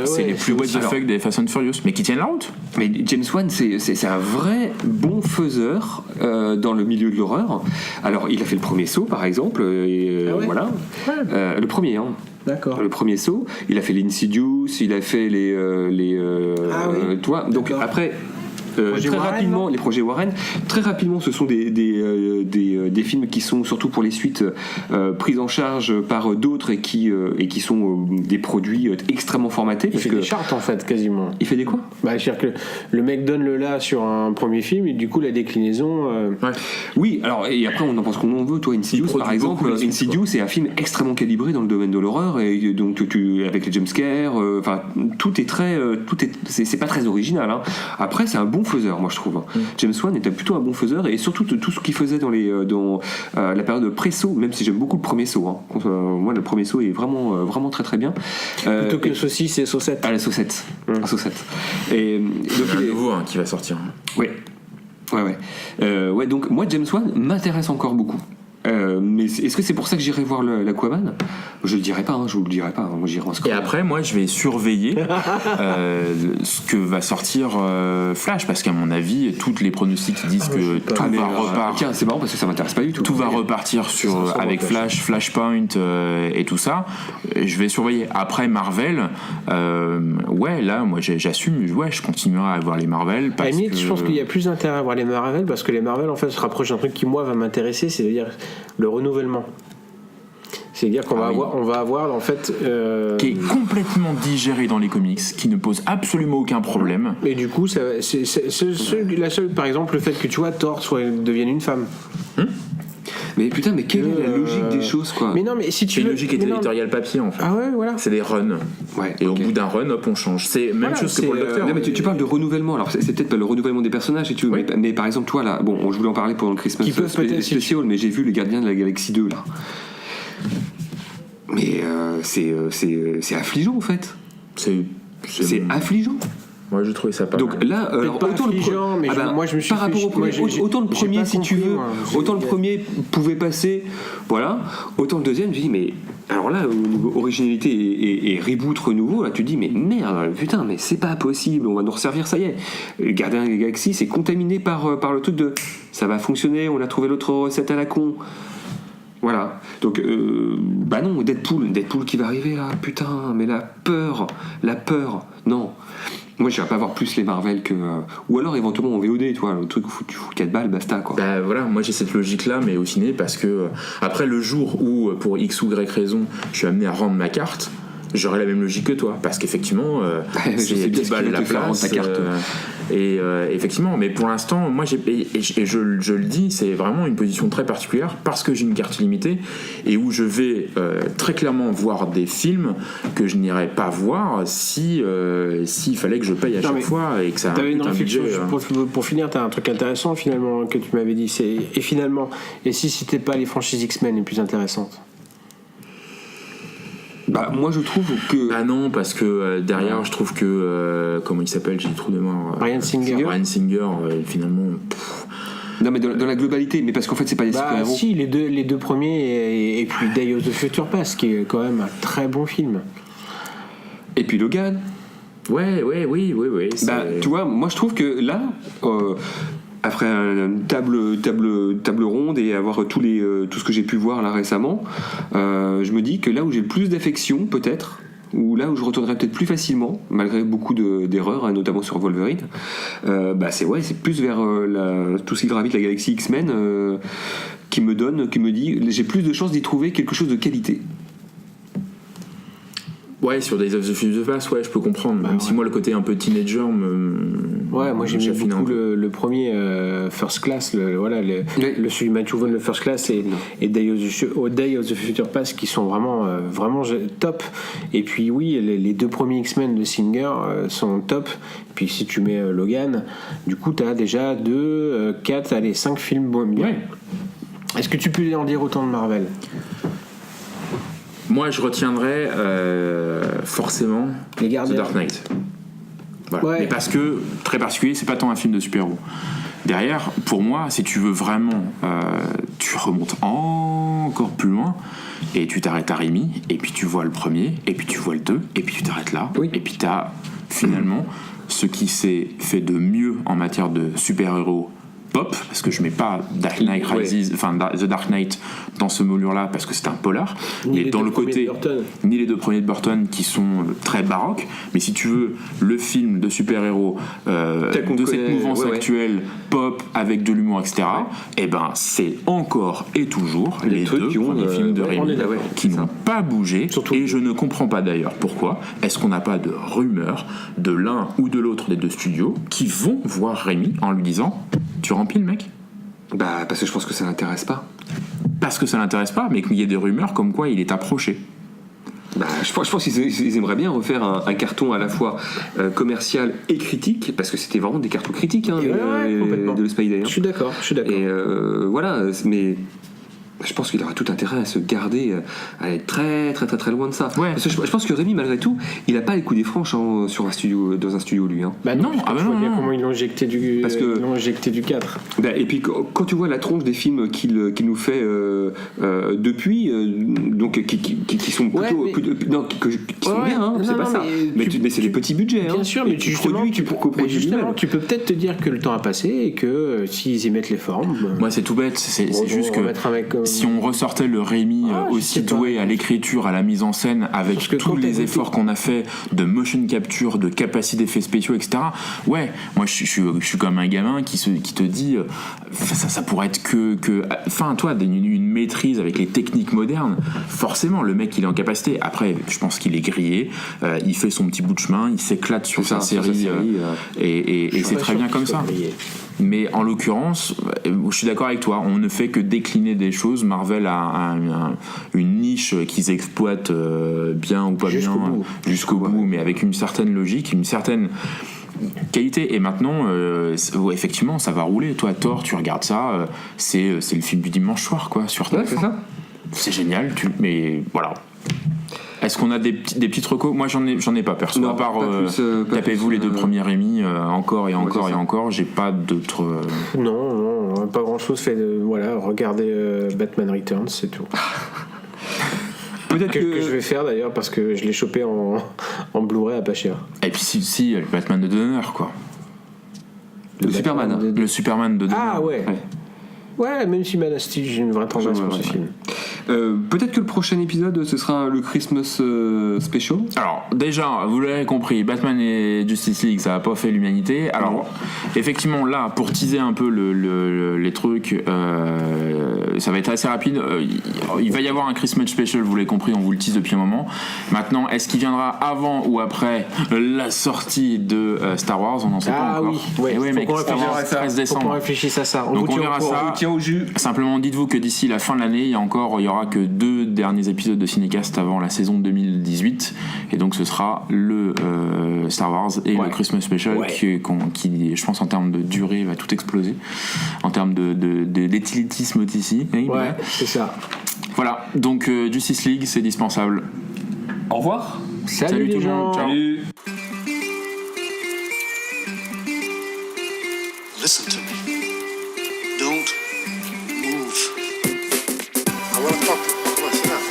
C'est les plus what the fuck des Fast and Furious, mais qui tiennent la route. Mais James Wan, c'est un vrai bon faiseur dans le milieu de l'horreur. Alors il a fait le premier Saw, par exemple, voilà. Le premier, hein. D'accord. Le premier Saw, il a fait l'Insidious, il a fait toi. Donc après. Très rapidement, les projets Warren, très rapidement, ce sont des films qui sont surtout pour les suites pris en charge par d'autres et qui sont des produits extrêmement formatés. Il fait des charts en fait, quasiment. Il fait des quoi ? C'est-à-dire que le mec donne le là sur un premier film et du coup la déclinaison. Oui, alors et après on en pense qu'on en veut. Toi, Insidious par exemple, Insidious c'est un film extrêmement calibré dans le domaine de l'horreur et donc avec les jumpscares, c'est pas très original. Hein. Après c'est un bon faiseur, moi je trouve. James Wan était plutôt un bon faiseur et surtout tout ce qu'il faisait dans la période pré-Saw, même si j'aime beaucoup le premier Saw. Hein. Moi le premier Saw est vraiment très très bien. Plutôt que Saw 6 c'est Saw 7. Ah, la Saw 7. Saw 7. Et donc il y a un nouveau qui va sortir. Oui. Ouais, donc moi James Wan m'intéresse encore beaucoup. Mais est-ce que c'est pour ça que j'irai voir l'Aquaman ? Je le dirai pas, je vous le dirai pas. Moi j'irai en score. Et après, moi, je vais surveiller ce que va sortir Flash, parce qu'à mon avis, toutes les pronostics disent que tout va repartir. Tiens, c'est marrant parce que ça m'intéresse pas du tout. Tout va repartir avec Flash, Flashpoint et tout ça. Je vais surveiller. Après Marvel, là, moi, j'assume. Je continuerai à voir les Marvel. À la limite, je pense qu'il y a plus d'intérêt à voir les Marvel parce que les Marvel, en fait, se rapprochent d'un truc qui moi va m'intéresser, c'est-à-dire le renouvellement. C'est-à-dire qu'on va avoir en fait qui est complètement digéré dans les comics, qui ne pose absolument aucun problème. Et du coup, c'est la seule, par exemple, le fait que tu vois Thor devienne une femme. Mais putain, mais quelle est la logique des choses, quoi? Mais non, mais si tu C'est une veux. logique mais non, éditoriale papier en fait. Ah ouais, voilà. C'est des runs. Ouais, Et ok. au bout d'un run, hop, on change. C'est même Voilà, chose que c'est, pour le docteur. Non, mais tu parles de renouvellement. Alors, c'est peut-être pas le renouvellement des personnages, si tu veux, Oui. mais par exemple, toi, là, bon, je voulais en parler pendant le Christmas Qui peuvent peut-être- Special, mais j'ai vu Les Gardiens de la Galaxie 2, là. Mais c'est affligeant, en fait. C'est affligeant. Moi, je trouvais ça pas Donc mal. là, alors, pas autant affligeant, mais moi je me suis par rapport au premier, autant le premier, si tu veux, autant le premier pouvait passer, voilà, autant le deuxième, je dis mais alors là, au niveau originalité et reboot renouveau, là, tu dis mais merde, putain, mais c'est pas possible, on va nous resservir, ça y est. Le Gardien de la Galaxie, c'est contaminé par le truc de ça va fonctionner, on a trouvé l'autre recette à la con. Voilà, donc bah non, Deadpool qui va arriver là, putain, mais la peur, non. Moi, je vais pas voir plus les Marvel que. Ou alors éventuellement en VOD, toi, le truc où tu fous 4 balles, basta, quoi. Bah voilà, moi j'ai cette logique-là, mais au ciné, parce que après le jour où, pour X ou Y raison, je suis amené à rendre ma carte, j'aurais la même logique que toi, parce qu'effectivement, Je sais c'est bien 10 ce balles qu'il va la te faire rendre place. ta carte. Effectivement, mais pour l'instant, moi je le dis, c'est vraiment une position très particulière parce que j'ai une carte limitée et où je vais très clairement voir des films que je n'irais pas voir s'il fallait que je paye à Non, chaque mais fois et que ça T'avais une un réflexion, budget. pour finir, t'as un truc intéressant finalement que tu m'avais dit. Et finalement, et si c'était pas les franchises X-Men les plus intéressantes? Bah, moi, je trouve que. Ah non, parce que derrière, je trouve que comment il s'appelle, j'ai des trous de mémoire. Ryan Singer. Ryan Singer, finalement. Non, mais dans la globalité, mais parce qu'en fait, c'est pas des Bah super-héros. si, les deux premiers et puis Day of the Future Past qui est quand même un très bon film. Et puis Logan. Ouais, oui. c'est- Bah, tu vois, moi, je trouve que là. Après une table ronde et avoir tout ce que j'ai pu voir là récemment, je me dis que là où j'ai le plus d'affection peut-être, ou là où je retournerai peut-être plus facilement, malgré beaucoup d'erreurs, hein, notamment sur Wolverine, bah c'est plus vers tout ce qui gravite la galaxie X-Men qui me dit j'ai plus de chances d'y trouver quelque chose de qualité. Ouais, sur Days of the Future Past, ouais, je peux comprendre. Même si moi, le côté un peu teenager Ouais, moi j'aimais chaffine un beaucoup peu. le premier First Class, celui de Matthew Vaughn, le First Class et Day of the Future Past qui sont vraiment top. Et puis oui, les deux premiers X-Men de Singer sont top. Puis si tu mets Logan, du coup t'as déjà 2, 4, allez 5 films bien. Ouais. Est-ce que tu peux en dire autant de Marvel? Moi, je retiendrai forcément Les The Gardiens. Dark Knight. Voilà. Ouais. Mais parce que, très particulier, c'est pas tant un film de super-héros. Derrière, pour moi, si tu veux vraiment, tu remontes encore plus loin et tu t'arrêtes à Rémi, et puis tu vois le premier, et puis tu vois le 2, et puis tu t'arrêtes là, et puis tu as finalement ce qui s'est fait de mieux en matière de super-héros pop, parce que je mets pas Dark Knight Rises, enfin The Dark Knight dans ce moulure-là parce que c'est un polar, Ni mais les dans deux le premiers côté de Burton. ni les deux premiers de Burton qui sont très baroques, mais si tu veux le film de super-héros Tel qu'on de connaît, cette mouvance ouais. actuelle pop avec de l'humour, etc. Et ben c'est encore et toujours Les les trucs deux qui ont, premiers films de on Rémi est d'accord, qui n'ont pas bougé. Surtout- Et je ne comprends pas d'ailleurs pourquoi est-ce qu'on n'a pas de rumeurs de l'un ou de l'autre des deux studios qui vont voir Rémi en lui disant tu remplis le mec. Bah parce que je pense que ça l'intéresse pas. Parce que ça l'intéresse pas, mais qu'il y ait des rumeurs comme quoi il est approché. Bah, je pense qu'ils aimeraient bien refaire un carton à la fois commercial et critique, parce que c'était vraiment des cartons critiques hein, complètement. de le Spidey. Hein. Je suis d'accord. Et voilà, mais je pense qu'il aura tout intérêt à se garder, à être très très très très loin de ça. Ouais. Parce que je pense que Rémi, malgré tout, il a pas les coups des franches hein, sur un studio, dans un studio lui. Hein. Bah non, Ah bah je vois non, bien non. comment ils l'ont injecté Parce que- ils l'ont injecté du 4. Bah, et puis quand tu vois la tronche des films qu'il nous fait depuis, donc qui sont plutôt, Ouais, mais- non, qui sont Ouais, bien, hein, non, c'est pas non, ça. Mais c'est des petits budgets. Bien hein. sûr, Et mais tu justement, produis, tu coproduis justement, lui-même. tu peux peut-être te dire que le temps a passé et que s'ils y mettent les formes. Moi, c'est tout bête. C'est Bon, juste on va que mettre un mec comme- si on ressortait le Rémi je aussi sais pas. doué à l'écriture, à la mise en scène, avec Parce que tous quand les t'as efforts goûté- qu'on a fait de motion capture, de capacité d'effets spéciaux, etc. Ouais, moi je suis comme un gamin qui te dit ça pourrait être enfin toi une maîtrise avec les techniques modernes. Forcément, le mec il est en capacité. Après, je pense qu'il est grillé, il fait son petit bout de chemin, il s'éclate sur sa série, et c'est très bien comme ça. Mais en l'occurrence, je suis d'accord avec toi, on ne fait que décliner des choses. Marvel a une niche qu'ils exploitent bien ou pas jusqu'au bout, mais avec une certaine logique, une certaine qualité. Et maintenant, effectivement, ça va rouler. Toi, Thor, tu regardes ça, c'est le film du dimanche soir, quoi, sur Ouais, c'est ça. C'est génial, mais voilà. Est-ce qu'on a des petites recos ? Moi, j'en ai pas perso. Non, à part pas plus, tapez-vous les deux premiers Rémi, encore et Ouais, encore c'est et ça. encore. J'ai pas d'autres. Non, pas grand chose fait de. Voilà, regardez Batman Returns, c'est tout. Peut-être Que je vais faire d'ailleurs parce que je l'ai chopé en Blu-ray à pas cher. Et puis si le Batman de Donner, quoi. Le Superman. Le Superman de Donner. Ah ouais. Ouais, même si Man of Steel, j'ai une vraie tendresse pour ce film. Peut-être que le prochain épisode ce sera le Christmas special. Alors déjà, vous l'avez compris, Batman et Justice League, ça a pas fait l'humanité. Alors effectivement, là, pour teaser un peu les trucs, ça va être assez rapide. Il va y avoir un Christmas special, vous l'avez compris, on vous le tease depuis un moment. Maintenant, est-ce qu'il viendra avant ou après la sortie de Star Wars ? On n'en sait pas encore. Oui, oui, mec, Star Wars, 13 Faut qu'on décembre. réfléchisse à ça. Donc on verra ça. Tiens au jus. Simplement, dites-vous que d'ici la fin de l'année, il y aura que 2 derniers épisodes de Cinécast avant la saison 2018, et donc ce sera le Star Wars et le Christmas Special qui, je pense, en termes de durée, va tout exploser, en termes d'éthylisme ici. Ouais, c'est ça. Voilà, donc Justice League, c'est dispensable. Au revoir. Salut tout les le monde. gens. Ciao. Salut. Listen to me. Don't move. I want to talk to you. Come on, sit down.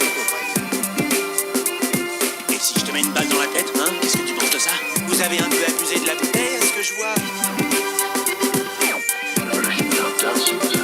Et si je te mets une balle dans la tête, hein, qu'est-ce que tu penses de ça? Vous avez un peu abusé de la bouteille, est-ce que je vois? That's